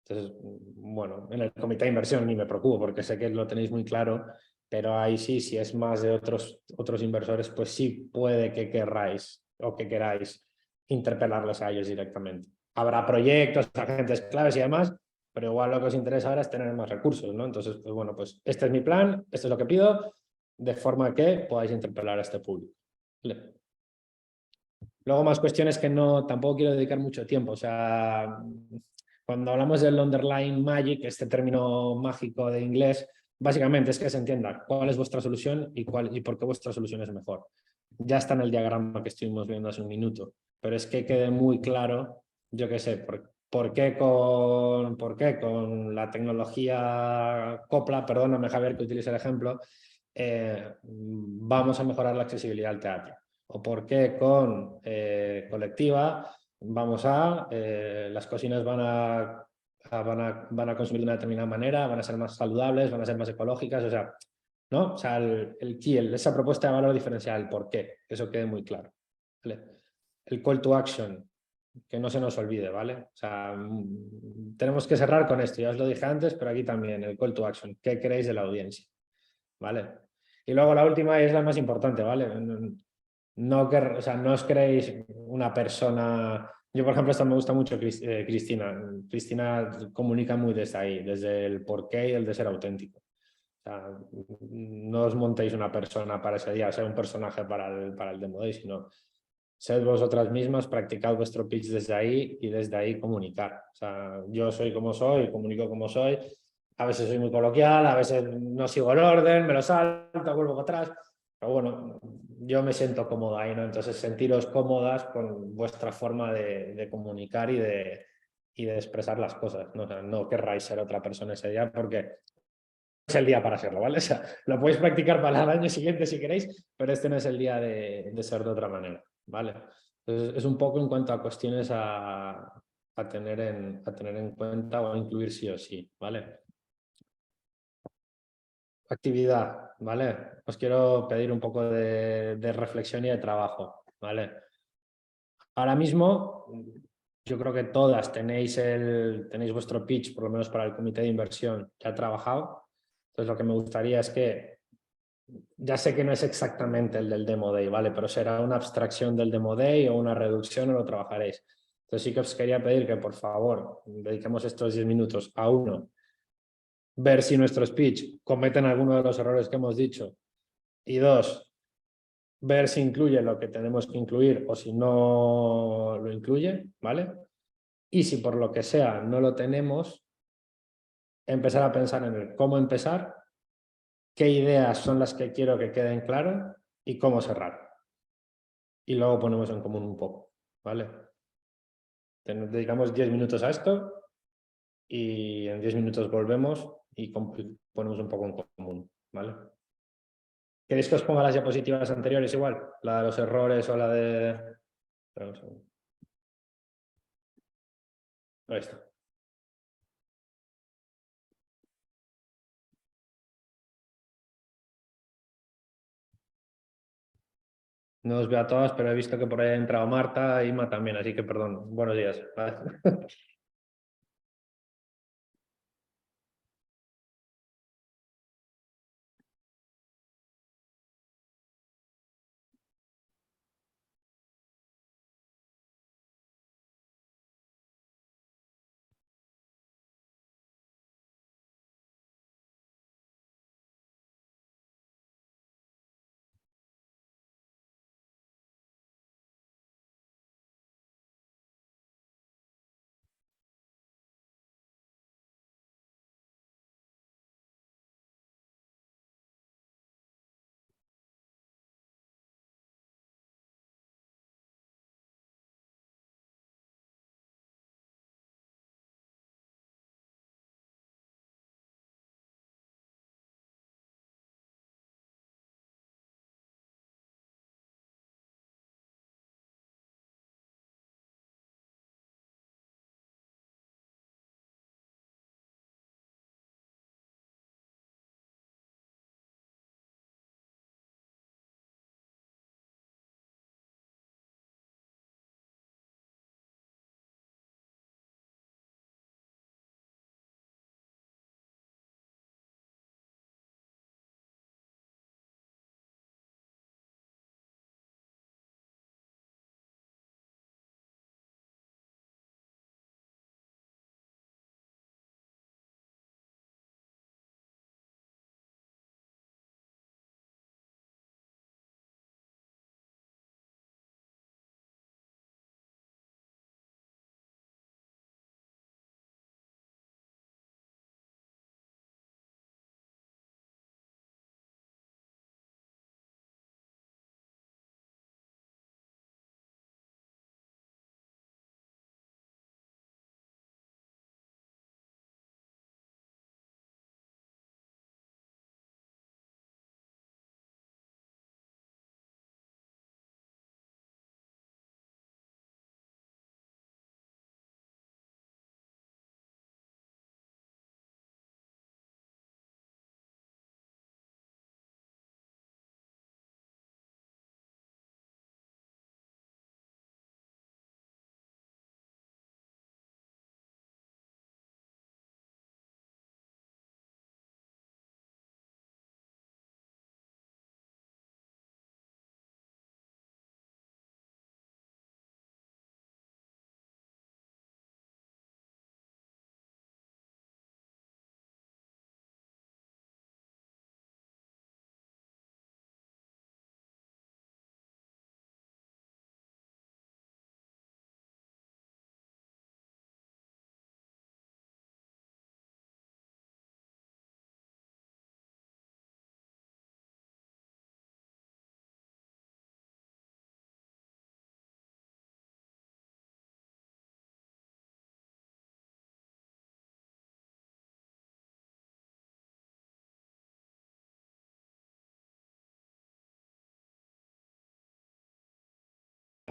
A: Entonces, bueno, en el comité de inversión ni me preocupo porque sé que lo tenéis muy claro, pero ahí sí, si es más de otros inversores, pues sí puede que querráis o que queráis interpelarles a ellos directamente. Habrá proyectos, agentes claves y demás, pero igual lo que os interesa ahora es tener más recursos, ¿no? Entonces, pues bueno, pues este es mi plan, esto es lo que pido, de forma que podáis interpelar a este público. ¿Vale? Luego más cuestiones que no, tampoco quiero dedicar mucho tiempo. O sea, cuando hablamos del underlying magic, este término mágico de inglés, básicamente es que se entienda cuál es vuestra solución y por qué vuestra solución es mejor. Ya está en el diagrama que estuvimos viendo hace un minuto, pero es que quede muy claro, yo qué sé, por qué con la tecnología Copla, perdóname Javier que utilice el ejemplo, vamos a mejorar la accesibilidad al teatro o por qué con colectiva vamos las cocinas van a consumir de una determinada manera, van a ser más saludables, van a ser más ecológicas, o sea, ¿no? O sea, el key, esa propuesta de valor diferencial, el por qué, que eso quede muy claro. ¿Vale? El call to action, que no se nos olvide, ¿vale? O sea, tenemos que cerrar con esto, ya os lo dije antes, pero aquí también, el call to action, ¿qué queréis de la audiencia? ¿Vale? Y luego la última y es la más importante, ¿vale? No, o sea, no os creéis una persona. Yo, por ejemplo, esto me gusta mucho Cristina. Cristina comunica muy desde ahí, desde el porqué y el de ser auténtico. O sea, no os montéis una persona para ese día, sea un personaje para el Demo Day, sino sed vosotras mismas, practicad vuestro pitch desde ahí y desde ahí comunicar. O sea, yo soy como soy, comunico como soy. A veces soy muy coloquial, a veces no sigo el orden, me lo salto, vuelvo para atrás. Pero bueno, yo me siento cómoda ahí, ¿no? Entonces, sentiros cómodas con vuestra forma de comunicar y de expresar las cosas, ¿no? O sea, no querráis ser otra persona ese día porque es el día para serlo, ¿vale? O sea, lo podéis practicar para el año siguiente si queréis, pero este no es el día de ser de otra manera, ¿vale? Entonces, es un poco en cuanto a cuestiones a tener en cuenta o a incluir sí o sí, ¿vale? Actividad, ¿vale? Os quiero pedir un poco de reflexión y de trabajo, ¿vale? Ahora mismo, yo creo que todas tenéis vuestro pitch, por lo menos para el comité de inversión, ya trabajado. Entonces, lo que me gustaría es que, ya sé que no es exactamente el del Demo Day, ¿vale? Pero será una abstracción del Demo Day o una reducción o lo trabajaréis. Entonces, sí que os quería pedir que, por favor, dediquemos estos 10 minutos a uno, ver si nuestro speech cometen alguno de los errores que hemos dicho y dos, ver si incluye lo que tenemos que incluir o si no lo incluye, ¿vale? Y si por lo que sea no lo tenemos, empezar a pensar en el cómo empezar, qué ideas son las que quiero que queden claras y cómo cerrar. Y luego ponemos en común un poco, ¿vale? Dedicamos 10 minutos a esto y en 10 minutos volvemos y ponemos un poco en común, ¿vale? ¿Queréis que os ponga las diapositivas anteriores igual? La de los errores o la de... Ahí está. No os veo a todas, pero he visto que por ahí ha entrado Marta y Ima también, así que perdón. Buenos días. ¿Vale?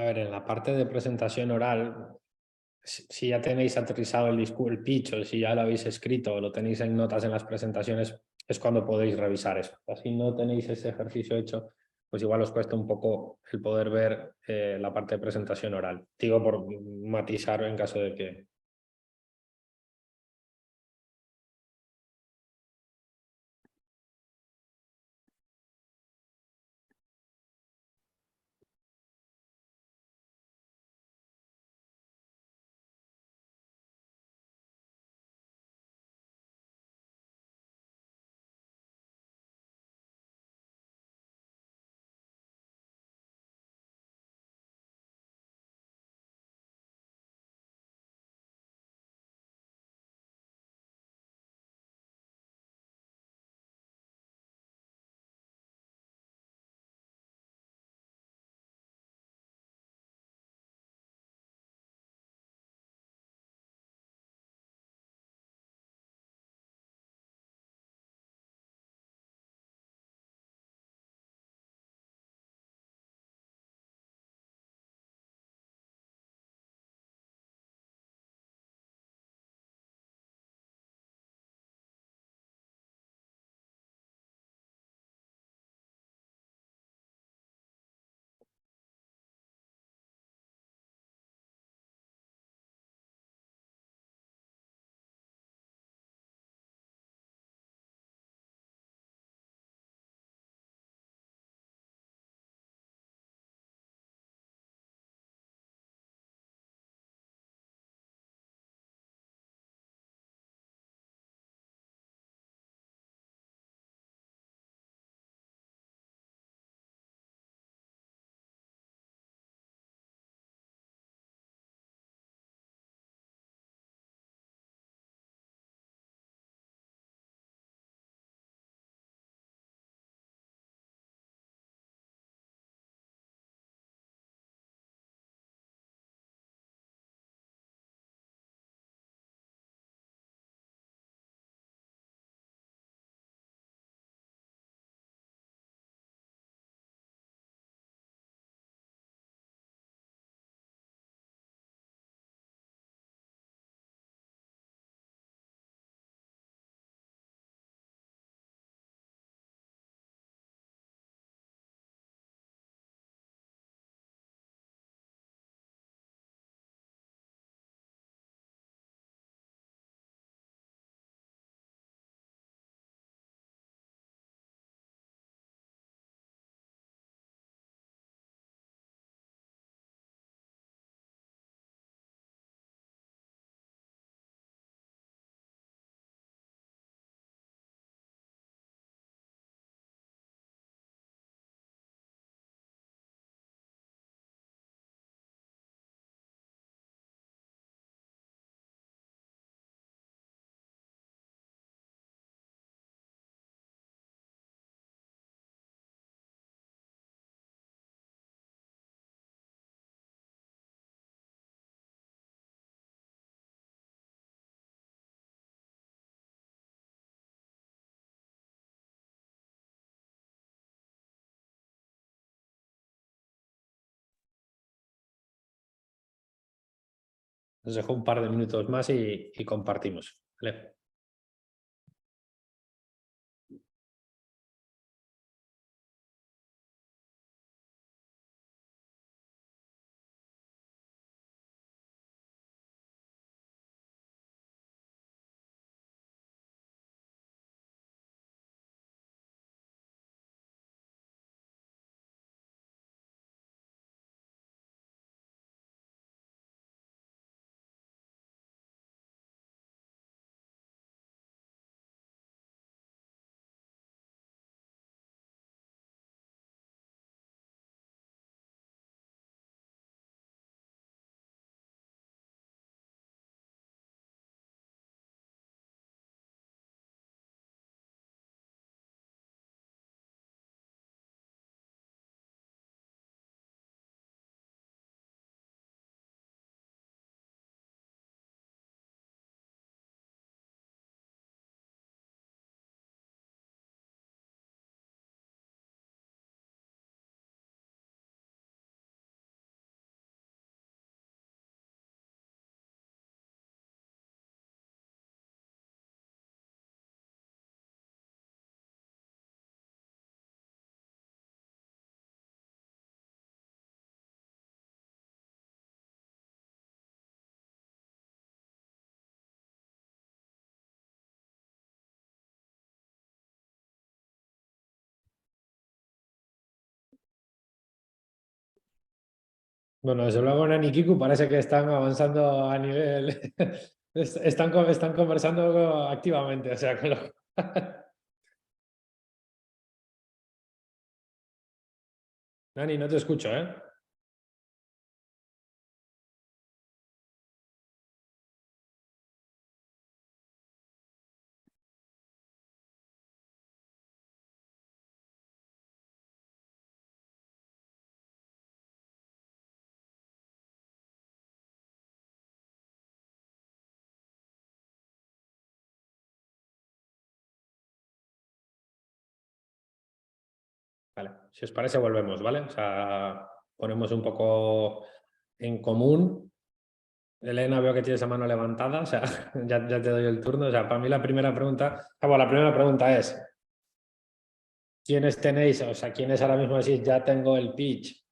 A: A ver, en la parte de presentación oral, si ya tenéis aterrizado el pitch o si ya lo habéis escrito o lo tenéis en notas en las presentaciones, es cuando podéis revisar eso. Si no tenéis ese ejercicio hecho, pues igual os cuesta un poco el poder ver la parte de presentación oral. Digo por matizar en caso de que... Os dejo un par de minutos más y compartimos. ¿Vale? Bueno, desde luego Nani y Kiku parece que están avanzando a nivel... están conversando activamente, o sea, que Nani, no te escucho, ¿eh? Vale, si os parece volvemos, ¿vale? O sea, ponemos un poco en común. Elena, veo que tienes la mano levantada, o sea, ya te doy el turno. O sea, para mí la primera pregunta, la primera pregunta es, ¿quiénes tenéis? O sea, ¿quiénes ahora mismo decís, ya tengo el pitch?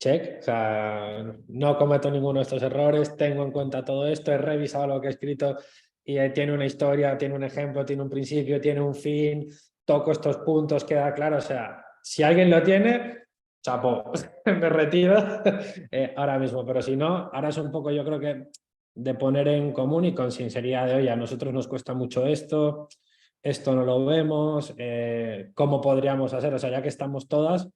A: Check, o sea, no cometo ninguno de estos errores, tengo en cuenta todo esto, he revisado lo que he escrito y tiene una historia, tiene un ejemplo, tiene un principio, tiene un fin, toco estos puntos, queda claro. O sea, si alguien lo tiene, chapo, me retiro ahora mismo, pero si no, ahora es un poco, yo creo que de poner en común y con sinceridad de, oye, a nosotros nos cuesta mucho esto no lo vemos, ¿cómo podríamos hacer? O sea, ya que estamos todas,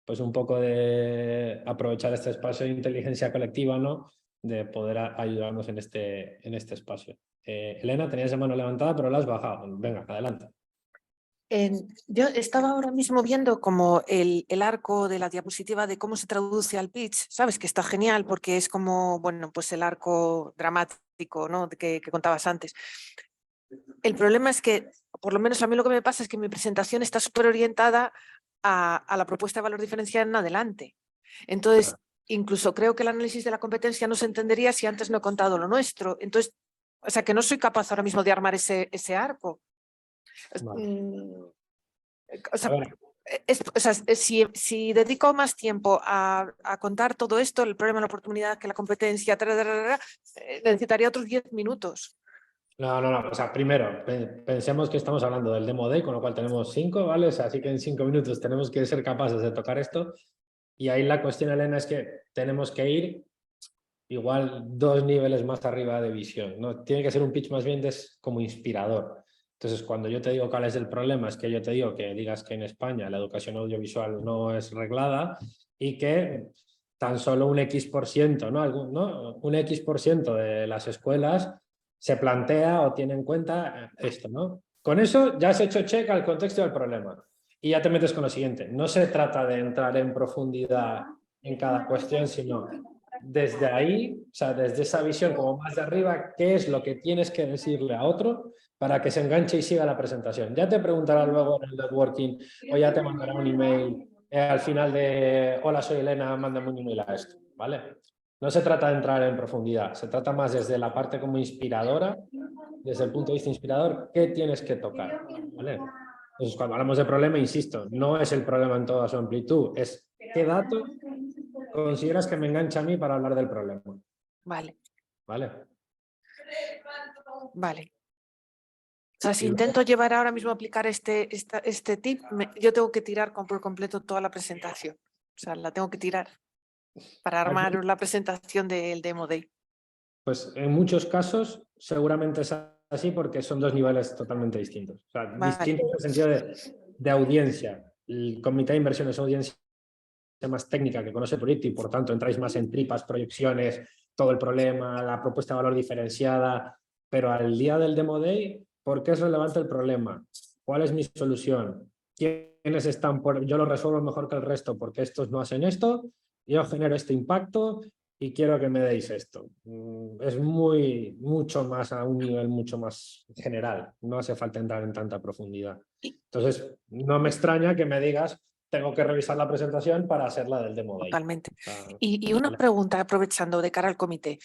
A: pues un poco de aprovechar este espacio de inteligencia colectiva, ¿no? De poder ayudarnos en este espacio. Elena, tenías la mano levantada, pero la has bajado. Venga, adelante.
B: Yo estaba ahora mismo viendo como el arco de la diapositiva de cómo se traduce al pitch, sabes que está genial porque es como, bueno, pues el arco dramático, ¿no? que contabas antes. El problema es que, por lo menos a mí lo que me pasa es que mi presentación está súper orientada a la propuesta de valor diferencial en adelante. Entonces, incluso creo que el análisis de la competencia no se entendería si antes no he contado lo nuestro. Entonces, o sea, que no soy capaz ahora mismo de armar ese arco.
A: Vale.
B: O sea, si dedico más tiempo a contar todo esto, el problema, la oportunidad, que la competencia, necesitaría otros 10 minutos.
A: No. O sea, primero, pensemos que estamos hablando del Demo Day, con lo cual tenemos 5, ¿vale? O sea, así que en 5 minutos tenemos que ser capaces de tocar esto. Y ahí la cuestión, Elena, es que tenemos que ir igual 2 niveles más arriba de visión, ¿no? Tiene que ser un pitch más bien como inspirador. Entonces, cuando yo te digo cuál es el problema, es que yo te digo que digas que en España la educación audiovisual no es reglada y que tan solo un X%, ¿no? Un X% de las escuelas se plantea o tiene en cuenta esto, ¿no? Con eso ya has hecho check al contexto del problema y ya te metes con lo siguiente. No se trata de entrar en profundidad en cada cuestión, sino desde ahí, o sea, desde esa visión como más de arriba, ¿qué es lo que tienes que decirle a otro para que se enganche y siga la presentación? Ya te preguntará luego en el networking o ya te mandará un email al final de hola, soy Elena, mándame un email a esto, ¿vale? No se trata de entrar en profundidad, se trata más desde la parte como inspiradora, desde el punto de vista inspirador, ¿qué tienes que tocar? ¿Vale? Entonces, cuando hablamos de problema, insisto, no es el problema en toda su amplitud, es qué dato consideras que me engancha a mí para hablar del problema.
B: Vale.
A: Vale.
B: Vale. O sea, si intento llevar ahora mismo a aplicar este tip, yo tengo que tirar por completo toda la presentación. O sea, la tengo que tirar para armar la presentación del Demo Day.
A: Pues en muchos casos seguramente es así porque son 2 niveles totalmente distintos. O sea,
B: Vale.
A: Distintos en el sentido de audiencia. El comité de inversión es audiencia más técnica que conoce el proyecto y por tanto entráis más en tripas, proyecciones, todo el problema, la propuesta de valor diferenciada, pero al día del Demo Day, ¿por qué es relevante el problema? ¿Cuál es mi solución? ¿Quiénes están por...? Yo lo resuelvo mejor que el resto porque estos no hacen esto, yo genero este impacto y quiero que me deis esto. Es mucho más a un nivel mucho más general, no hace falta entrar en tanta profundidad. Entonces, no me extraña que me digas tengo que revisar la presentación para hacerla del Demo Day.
B: Totalmente. Y una pregunta, aprovechando de cara al comité.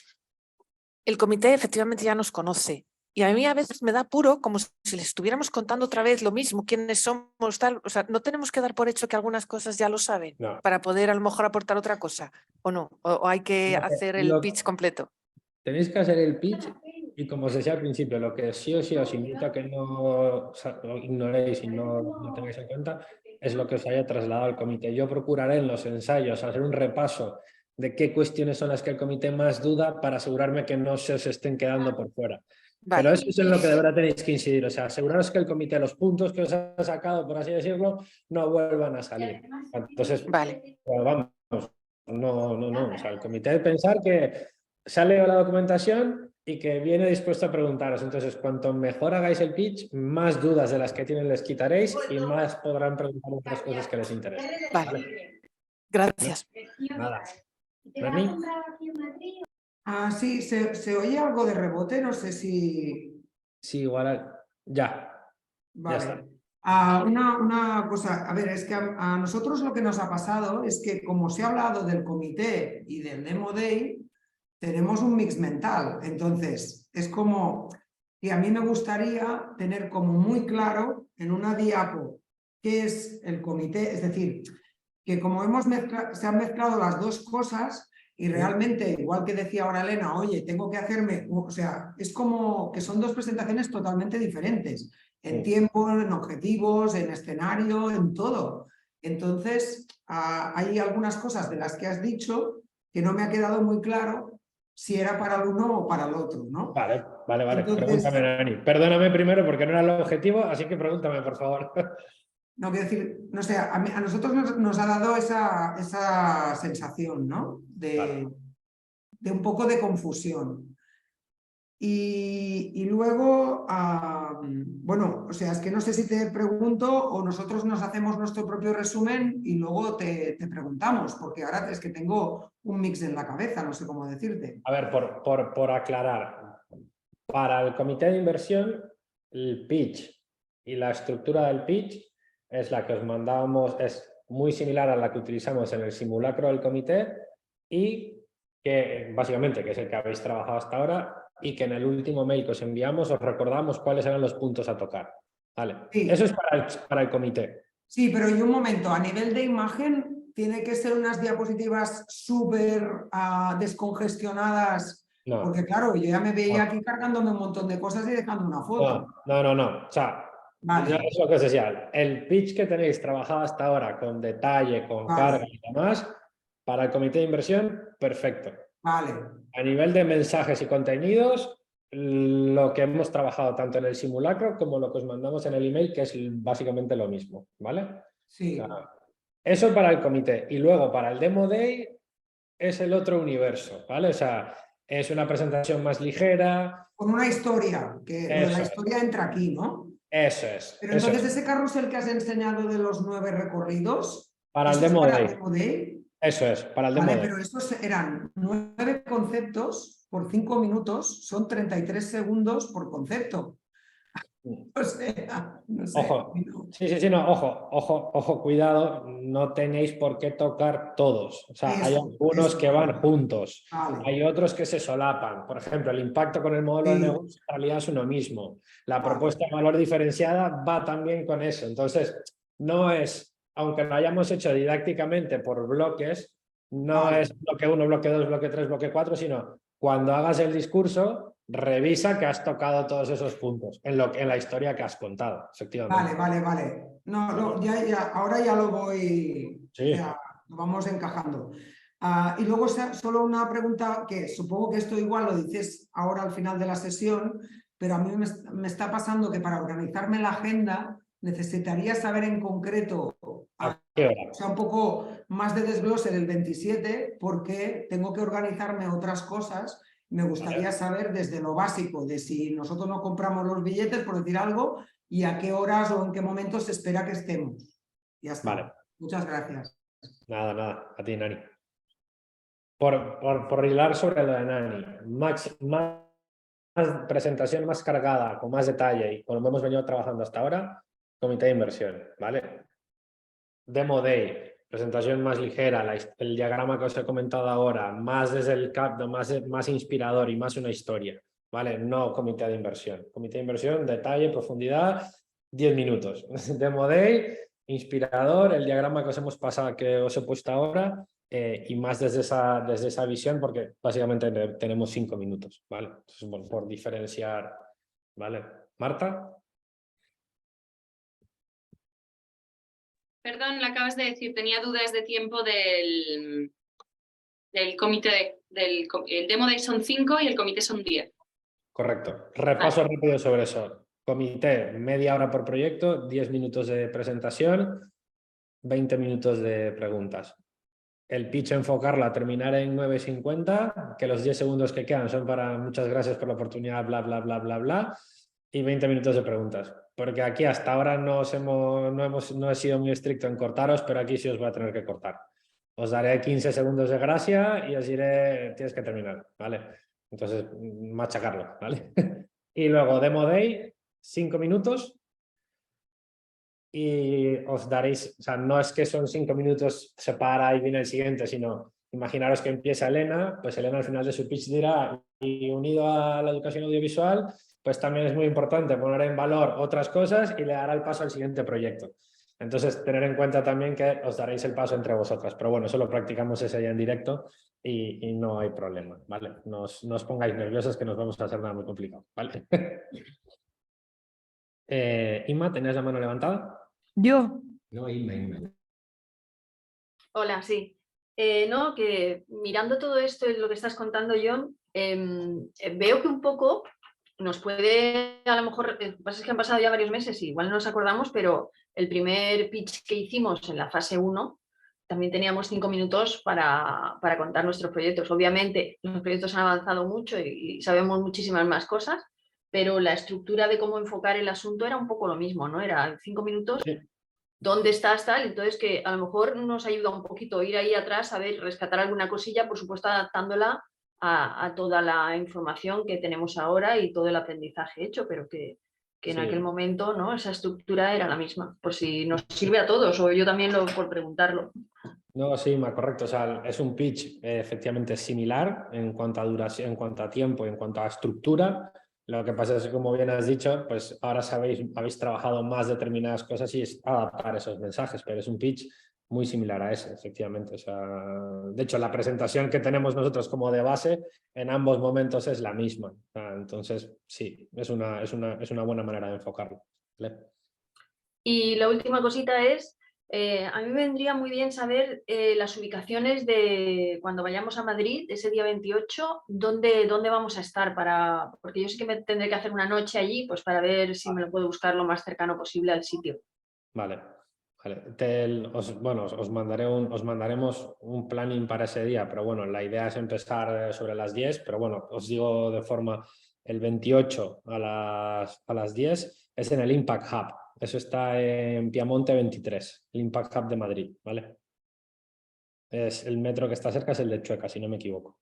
B: El comité efectivamente ya nos conoce y a mí a veces me da apuro como si les estuviéramos contando otra vez lo mismo, quiénes somos, tal. O sea, no tenemos que dar por hecho que algunas cosas ya lo saben para poder a lo mejor aportar otra cosa, ¿o no? ¿O hay que hacer el pitch completo?
A: Tenéis que hacer el pitch y como os decía al principio, lo que sí o sí os invito a que no ignoréis y no tengáis en cuenta es lo que os haya trasladado al comité. Yo procuraré en los ensayos hacer un repaso de qué cuestiones son las que el comité más duda para asegurarme que no se os estén quedando por fuera. Pero
B: Vale,
A: eso es en lo que de verdad tenéis que incidir, o sea, aseguraros que el comité, los puntos que os ha sacado, por así decirlo, no vuelvan a salir. Entonces,
B: vale,
A: pues vamos, no, o sea, el comité de pensar que sale la documentación y que viene dispuesto a preguntaros. Entonces, cuanto mejor hagáis el pitch, más dudas de las que tienen les quitaréis y más podrán preguntar otras cosas que les interesen.
B: vale.
A: ¿Vale?
B: Gracias.
A: Nada. ¿Nani?
C: Sí, se oye algo de rebote, no sé si...
A: Sí, igual. Ya está.
C: Vale. Una cosa, a ver, es que a nosotros lo que nos ha pasado es que como se ha hablado del comité y del Demo Day, tenemos un mix mental. Entonces, es como que a mí me gustaría tener como muy claro en una diapo qué es el comité, es decir, que como se han mezclado las dos cosas y realmente, igual que decía ahora Elena, oye, tengo que hacerme, o sea, es como que son dos presentaciones totalmente diferentes, en tiempo, en objetivos, en escenario, en todo. Entonces, hay algunas cosas de las que has dicho que no me ha quedado muy claro si era para el uno o para el otro, ¿no?
A: Vale.
C: Entonces,
A: Pregúntame, Nani. Perdóname primero porque no era el objetivo, así que pregúntame, por favor.
C: no quiero decir, no sé, a nosotros nos ha dado esa sensación, ¿no?
A: Vale.
C: De un poco de confusión. Y luego, bueno, o sea, es que no sé si te pregunto o nosotros nos hacemos nuestro propio resumen y luego te preguntamos, porque ahora es que tengo un mix en la cabeza, no sé cómo decirte.
A: A ver, por aclarar, para el comité de inversión, el pitch y la estructura del pitch es la que os mandábamos, es muy similar a la que utilizamos en el simulacro del comité y que básicamente, que es el que habéis trabajado hasta ahora, y que en el último mail que os enviamos os recordamos cuáles eran los puntos a tocar. Vale.
C: Sí.
A: Eso es para el comité.
C: Sí, pero y un momento, a nivel de imagen, ¿tiene que ser unas diapositivas súper descongestionadas?
A: No.
C: Porque claro, yo ya me veía aquí cargándome un montón de cosas y dejando una foto.
A: No. O sea,
C: Vale.
A: es lo que os decía. El pitch que tenéis trabajado hasta ahora con detalle, con carga y demás, para el comité de inversión, perfecto.
C: Vale.
A: A nivel de mensajes y contenidos, lo que hemos trabajado tanto en el simulacro como lo que os mandamos en el email, que es básicamente lo mismo, ¿vale?
C: Sí.
A: Eso para el comité. Y luego para el Demo Day es el otro universo, ¿vale? O sea, es una presentación más ligera.
C: Con una historia, que lo de la
A: Eso
C: historia entra aquí, ¿no?
A: Eso es.
C: Pero entonces ese carrusel que has enseñado de los 9 recorridos,
A: para el
C: ¿eso es
A: Demo
C: para
A: Day.
C: el Demo Day?
A: Eso es, para el Demo
C: Vale,
A: Day.
C: pero estos eran 9 conceptos por 5 minutos, son 33 segundos por concepto. O sea, no sé.
A: Ojo, sí, no, ojo, cuidado, no tenéis por qué tocar todos. O sea, hay algunos que van juntos, hay otros que se solapan. Por ejemplo, el impacto con el modelo de negocio en realidad es uno mismo. La propuesta de valor diferenciada va también con eso. Entonces, no es, aunque lo hayamos hecho didácticamente por bloques, no es bloque 1, bloque 2, bloque 3, bloque 4, sino cuando hagas el discurso, revisa que has tocado todos esos puntos en la historia que has contado, efectivamente.
C: Vale. No, ahora ya lo voy,
A: sí.
C: lo vamos encajando. Y luego solo una pregunta que supongo que esto igual lo dices ahora al final de la sesión, pero a mí me está pasando que para organizarme la agenda necesitaría saber en concreto,
A: ¿A qué hora?
C: o sea, un poco más de desglose del 27, porque tengo que organizarme otras cosas. Me gustaría saber desde lo básico de si nosotros no compramos los billetes, por decir algo, y a qué horas o en qué momentos se espera que estemos. Ya está.
A: Vale.
C: Muchas gracias.
A: Nada, a ti, Nani. Por hilar sobre lo de Nani, más presentación más cargada, con más detalle y como hemos venido trabajando hasta ahora, comité de inversión, ¿vale? Demo Day, presentación más ligera, el diagrama que os he comentado ahora, más desde el CAP, más inspirador y más una historia, ¿vale? No comité de inversión. Comité de inversión, detalle, profundidad, 10 minutos. Demo Day, inspirador, el diagrama que os hemos pasado, que os he puesto ahora, y más desde esa visión, porque básicamente tenemos 5 minutos, ¿vale? Entonces, bueno, por diferenciar, ¿vale? Marta.
D: Perdón, le acabas de decir, tenía dudas de tiempo del comité, el Demo Day son 5 y el comité son 10.
A: Correcto. Repaso rápido sobre eso. Comité, media hora por proyecto, 10 minutos de presentación, 20 minutos de preguntas. El pitch enfocarlo a terminar en 9:50, que los 10 segundos que quedan son para muchas gracias por la oportunidad, bla, bla, bla, bla, bla, y 20 minutos de preguntas. Porque aquí hasta ahora no he sido muy estricto en cortaros, pero aquí sí os voy a tener que cortar. Os daré 15 segundos de gracia y os diré, tienes que terminar, ¿vale? Entonces, machacarlo, ¿vale? Y luego Demo Day, 5 minutos. Y os daréis, o sea, no es que son 5 minutos, se para y viene el siguiente, sino imaginaros que empieza Elena, pues Elena al final de su pitch dirá, y unido a la educación audiovisual, pues también es muy importante poner en valor otras cosas y le dará el paso al siguiente proyecto. Entonces, tener en cuenta también que os daréis el paso entre vosotras, pero bueno, eso lo practicamos ese día en directo y no hay problema, ¿vale? No os pongáis nerviosos que nos vamos a hacer nada muy complicado, ¿vale? Inma, ¿tenías la mano levantada?
E: Yo.
A: No, Inma.
F: Hola, sí. No, que mirando todo esto y lo que estás contando, John, veo que un poco nos puede, a lo mejor, lo que pasa es que han pasado ya varios meses y igual no nos acordamos, pero el primer pitch que hicimos en la fase 1, también teníamos 5 minutos para contar nuestros proyectos. Obviamente, los proyectos han avanzado mucho y sabemos muchísimas más cosas, pero la estructura de cómo enfocar el asunto era un poco lo mismo, ¿no? Era 5 minutos.
A: Sí.
F: ¿Dónde estás tal? Entonces que a lo mejor nos ayuda un poquito ir ahí atrás a ver, rescatar alguna cosilla, por supuesto adaptándola a toda la información que tenemos ahora y todo el aprendizaje hecho, pero que en aquel momento, ¿no? Esa estructura era la misma, por si nos sirve a todos o yo también por preguntarlo.
A: No, sí, correcto. O sea, es un pitch efectivamente similar en cuanto a duración, en cuanto a tiempo, en cuanto a estructura. Lo que pasa es que, como bien has dicho, pues ahora habéis trabajado más determinadas cosas y es adaptar esos mensajes, pero es un pitch muy similar a ese, efectivamente. O sea, de hecho, la presentación que tenemos nosotros como de base en ambos momentos es la misma. Entonces, sí, es una buena manera de enfocarlo, ¿vale?
F: Y la última cosita es, a mí me vendría muy bien saber las ubicaciones de cuando vayamos a Madrid, ese día 28, ¿dónde vamos a estar? Porque yo sí que me tendré que hacer una noche allí, pues para ver si me lo puedo buscar lo más cercano posible al sitio.
A: Vale. Os mandaremos un planning para ese día, pero bueno, la idea es empezar sobre las 10, pero bueno, os digo de forma, el 28 a las 10 es en el Impact Hub. Eso está en Piamonte 23, el Impact Hub de Madrid, ¿vale? Es el metro que está cerca, es el de Chueca, si no me equivoco.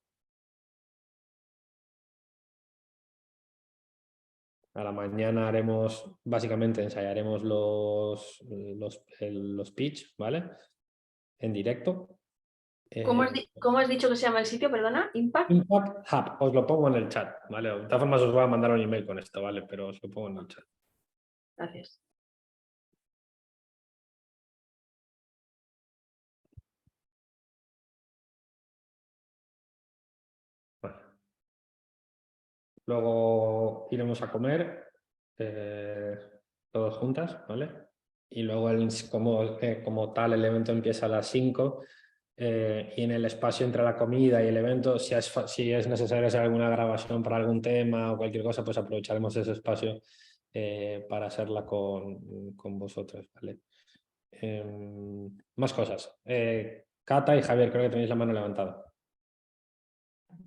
A: A la mañana básicamente ensayaremos los pitch, ¿vale? En directo.
F: ¿Cómo has dicho que se llama el sitio, perdona? ¿Impact?
A: Impact Hub, os lo pongo en el chat, ¿vale? De todas formas os voy a mandar un email con esto, ¿vale? Pero os lo pongo en el chat.
F: Gracias.
A: Bueno. Luego iremos a comer todos juntas, ¿vale? Y luego como tal el evento empieza a las 5 y en el espacio entre la comida y el evento, si es necesario hacer alguna grabación para algún tema o cualquier cosa, pues aprovecharemos ese espacio para hacerla con vosotros, ¿vale? Más cosas. Cata y Javier, creo que tenéis la mano levantada.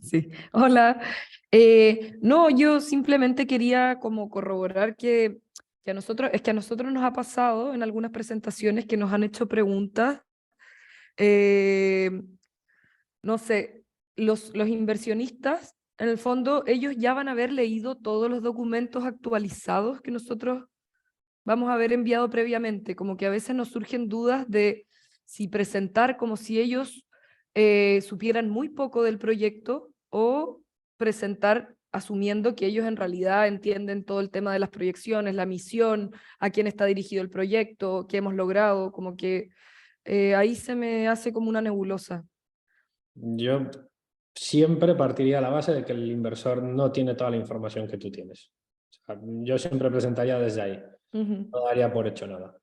E: Sí, hola. No, yo simplemente quería como corroborar que a nosotros nos ha pasado en algunas presentaciones que nos han hecho preguntas. No sé, los inversionistas, en el fondo, ellos ya van a haber leído todos los documentos actualizados que nosotros vamos a haber enviado previamente, como que a veces nos surgen dudas de si presentar como si ellos supieran muy poco del proyecto o presentar asumiendo que ellos en realidad entienden todo el tema de las proyecciones, la misión, a quién está dirigido el proyecto, qué hemos logrado, como que ahí se me hace como una nebulosa.
A: Yo siempre partiría de la base de que el inversor no tiene toda la información que tú tienes. O sea, yo siempre presentaría desde ahí. No daría por hecho nada.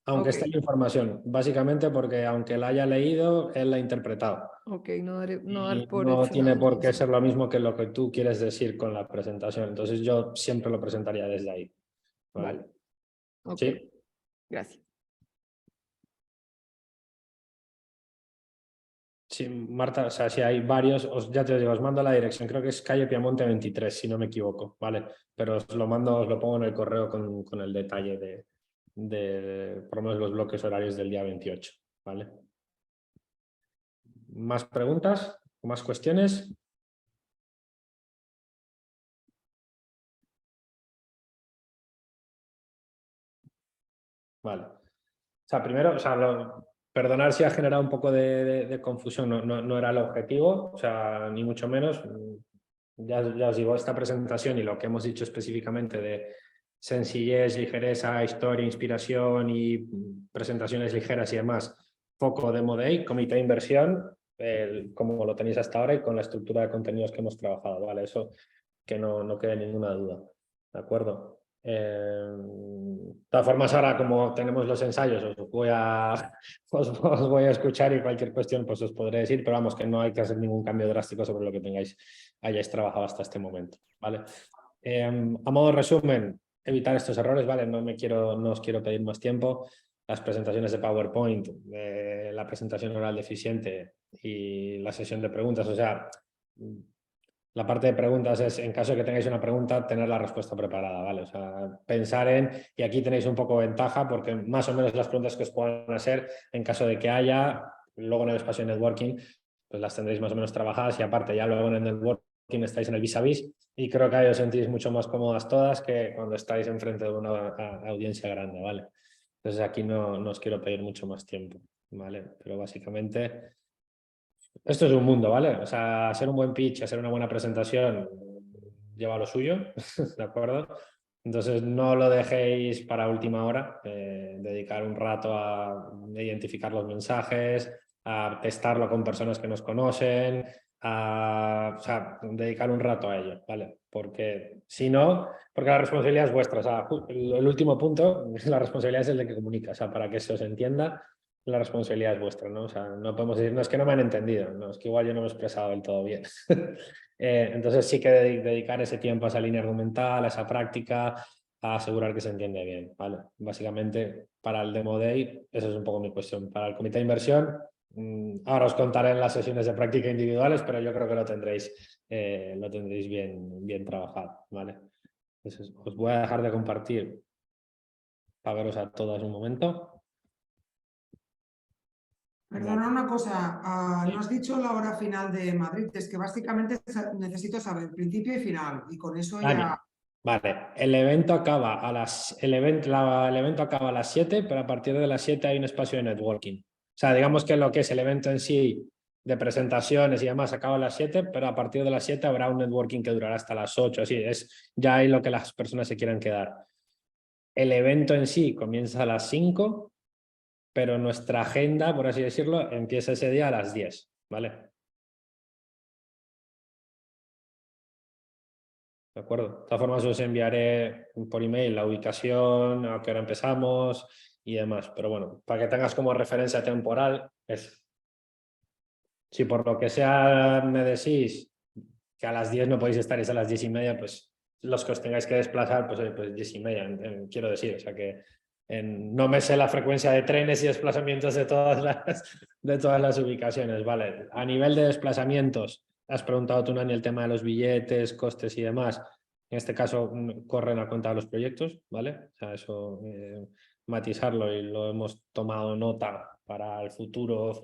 A: Aunque
E: Ok.
A: esté la información, básicamente porque aunque la haya leído, él la ha interpretado.
E: Ok, no dar
A: Y
E: por
A: no
E: hecho
A: tiene
E: nada.
A: por qué ser lo mismo que lo que tú quieres decir con la presentación. Entonces yo siempre lo presentaría desde ahí.
E: Vale. Ok,
A: Sí.
E: gracias.
A: Sí, Marta, o sea, si hay varios, ya te digo, os mando la dirección, creo que es calle Piamonte 23, si no me equivoco, ¿vale? Pero os lo mando, os lo pongo en el correo con el detalle de por lo menos los bloques horarios del día 28, ¿vale? ¿Más preguntas? ¿Más cuestiones? Vale. O sea, primero, o sea, perdonar si ha generado un poco de confusión, no era el objetivo, o sea, ni mucho menos. Ya os digo, esta presentación y lo que hemos dicho específicamente de sencillez, ligereza, historia, inspiración y presentaciones ligeras y demás, foco Demo Day, comité de inversión, como lo tenéis hasta ahora y con la estructura de contenidos que hemos trabajado, ¿vale? Eso que no quede ninguna duda, ¿de acuerdo? De todas formas, ahora como tenemos los ensayos, os voy a escuchar y cualquier cuestión pues os podré decir, pero vamos, que no hay que hacer ningún cambio drástico sobre lo que hayáis trabajado hasta este momento, ¿vale? A modo de resumen, evitar estos errores, ¿vale? No os quiero pedir más tiempo. Las presentaciones de PowerPoint, la presentación oral deficiente y la sesión de preguntas, o sea, la parte de preguntas es, en caso de que tengáis una pregunta, tener la respuesta preparada, ¿vale? O sea, pensar y aquí tenéis un poco de ventaja, porque más o menos las preguntas que os puedan hacer, en caso de que haya, luego en el espacio de networking, pues las tendréis más o menos trabajadas y aparte ya luego en el networking estáis en el vis a vis y creo que ahí os sentís mucho más cómodas todas que cuando estáis enfrente de una audiencia grande, ¿vale? Entonces aquí no os quiero pedir mucho más tiempo, ¿vale? Pero básicamente esto es un mundo, ¿vale? O sea, hacer un buen pitch, hacer una buena presentación lleva lo suyo, ¿de acuerdo? Entonces no lo dejéis para última hora, dedicar un rato a identificar los mensajes, a testarlo con personas que nos conocen, o sea, dedicar un rato a ello, ¿vale? Porque si no, porque la responsabilidad es vuestra, o sea, el último punto, la responsabilidad es el de que comunica, o sea, para que se os entienda la responsabilidad es vuestra, ¿no? O sea, no podemos decir, no, es que no me han entendido, no, es que igual yo no me he expresado del todo bien. Entonces sí que dedicar ese tiempo a esa línea argumental, a esa práctica, a asegurar que se entiende bien, ¿vale? Básicamente, para el Demo Day, esa es un poco mi cuestión. Para el comité de inversión, ahora os contaré en las sesiones de práctica individuales, pero yo creo que lo tendréis bien trabajado, ¿vale? Entonces, os voy a dejar de compartir para veros a todas un momento.
C: Perdona una cosa,
A: Sí.
C: no has dicho la hora final de Madrid, es que básicamente necesito saber principio y final y con eso ya...
A: Vale, el evento acaba el evento acaba a las 7, pero a partir de las 7 hay un espacio de networking. O sea, digamos que lo que es el evento en sí de presentaciones y demás acaba a las 7, pero a partir de las 7 habrá un networking que durará hasta las 8, así es ya ahí lo que las personas se quieran quedar. El evento en sí comienza a las 5, pero nuestra agenda, por así decirlo, empieza ese día a las 10, ¿vale? ¿De acuerdo? De todas formas, os enviaré por email la ubicación, a qué hora empezamos y demás. Pero bueno, para que tengas como referencia temporal, es. Si por lo que sea me decís que a las 10 no podéis estar, es a las 10:30, pues los que os tengáis que desplazar, pues 10:30, quiero decir. O sea que no me sé la frecuencia de trenes y desplazamientos de todas las ubicaciones, ¿vale? A nivel de desplazamientos, has preguntado tú, Nani, el tema de los billetes, costes y demás. En este caso, corren a cuenta de los proyectos, ¿vale? O sea, eso, matizarlo y lo hemos tomado nota para el futuras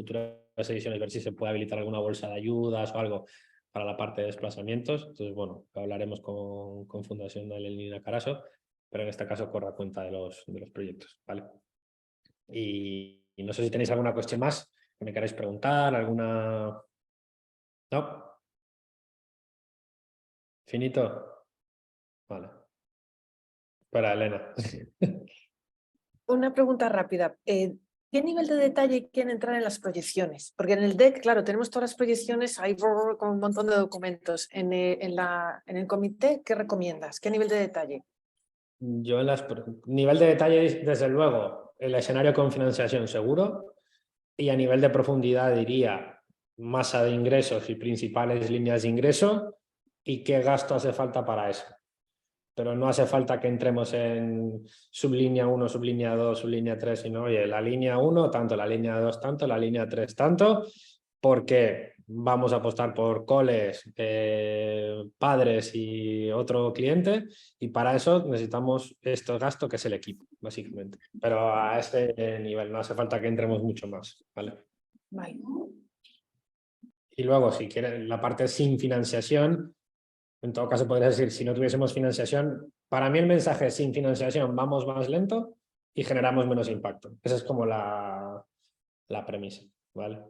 A: ediciones, ver si se puede habilitar alguna bolsa de ayudas o algo para la parte de desplazamientos. Entonces, bueno, hablaremos con Fundación Elena Caraso, pero en este caso corre a cuenta de los proyectos, ¿vale? Y no sé si tenéis alguna cuestión más que me queráis preguntar, alguna... ¿No? ¿Finito? Vale. Para Elena.
B: Una pregunta rápida. ¿Qué nivel de detalle quieren entrar en las proyecciones? Porque en el deck, claro, tenemos todas las proyecciones, hay con un montón de documentos. En el comité, ¿qué recomiendas? ¿Qué nivel de detalle?
A: Yo nivel de detalle, desde luego, el escenario con financiación seguro, y a nivel de profundidad diría masa de ingresos y principales líneas de ingreso y qué gasto hace falta para eso. Pero no hace falta que entremos en sublínea 1, sublínea 2, sublínea 3, sino, oye, la línea 1 tanto, la línea 2 tanto, la línea 3 tanto, porque vamos a apostar por coles, padres y otro cliente, y para eso necesitamos este gasto que es el equipo, básicamente. Pero a este nivel no hace falta que entremos mucho más, ¿vale?
B: Vale.
A: Y luego, si quieres, la parte sin financiación, en todo caso podrías decir, si no tuviésemos financiación, para mí el mensaje es sin financiación vamos más lento y generamos menos impacto. Esa es como la premisa, ¿vale?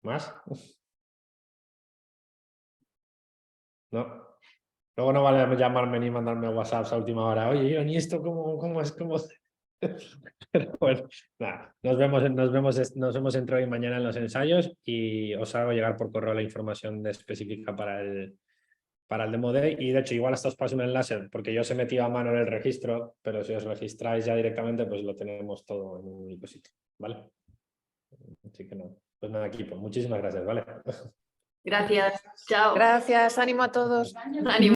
A: ¿Más? No. Luego no vale llamarme ni mandarme WhatsApps a última hora. Oye, ¿y esto cómo es? Pero bueno, nada, nos vemos entre hoy y mañana en los ensayos y os hago llegar por correo la información específica para el Demo Day. Y de hecho, igual hasta os paso un enlace, porque yo os he metido a mano en el registro, pero si os registráis ya directamente, pues lo tenemos todo en un único sitio, ¿vale? Así que no, pues nada, equipo, muchísimas gracias, ¿vale?
F: Gracias. Chao.
B: Gracias, ánimo a todos.
F: Ánimo.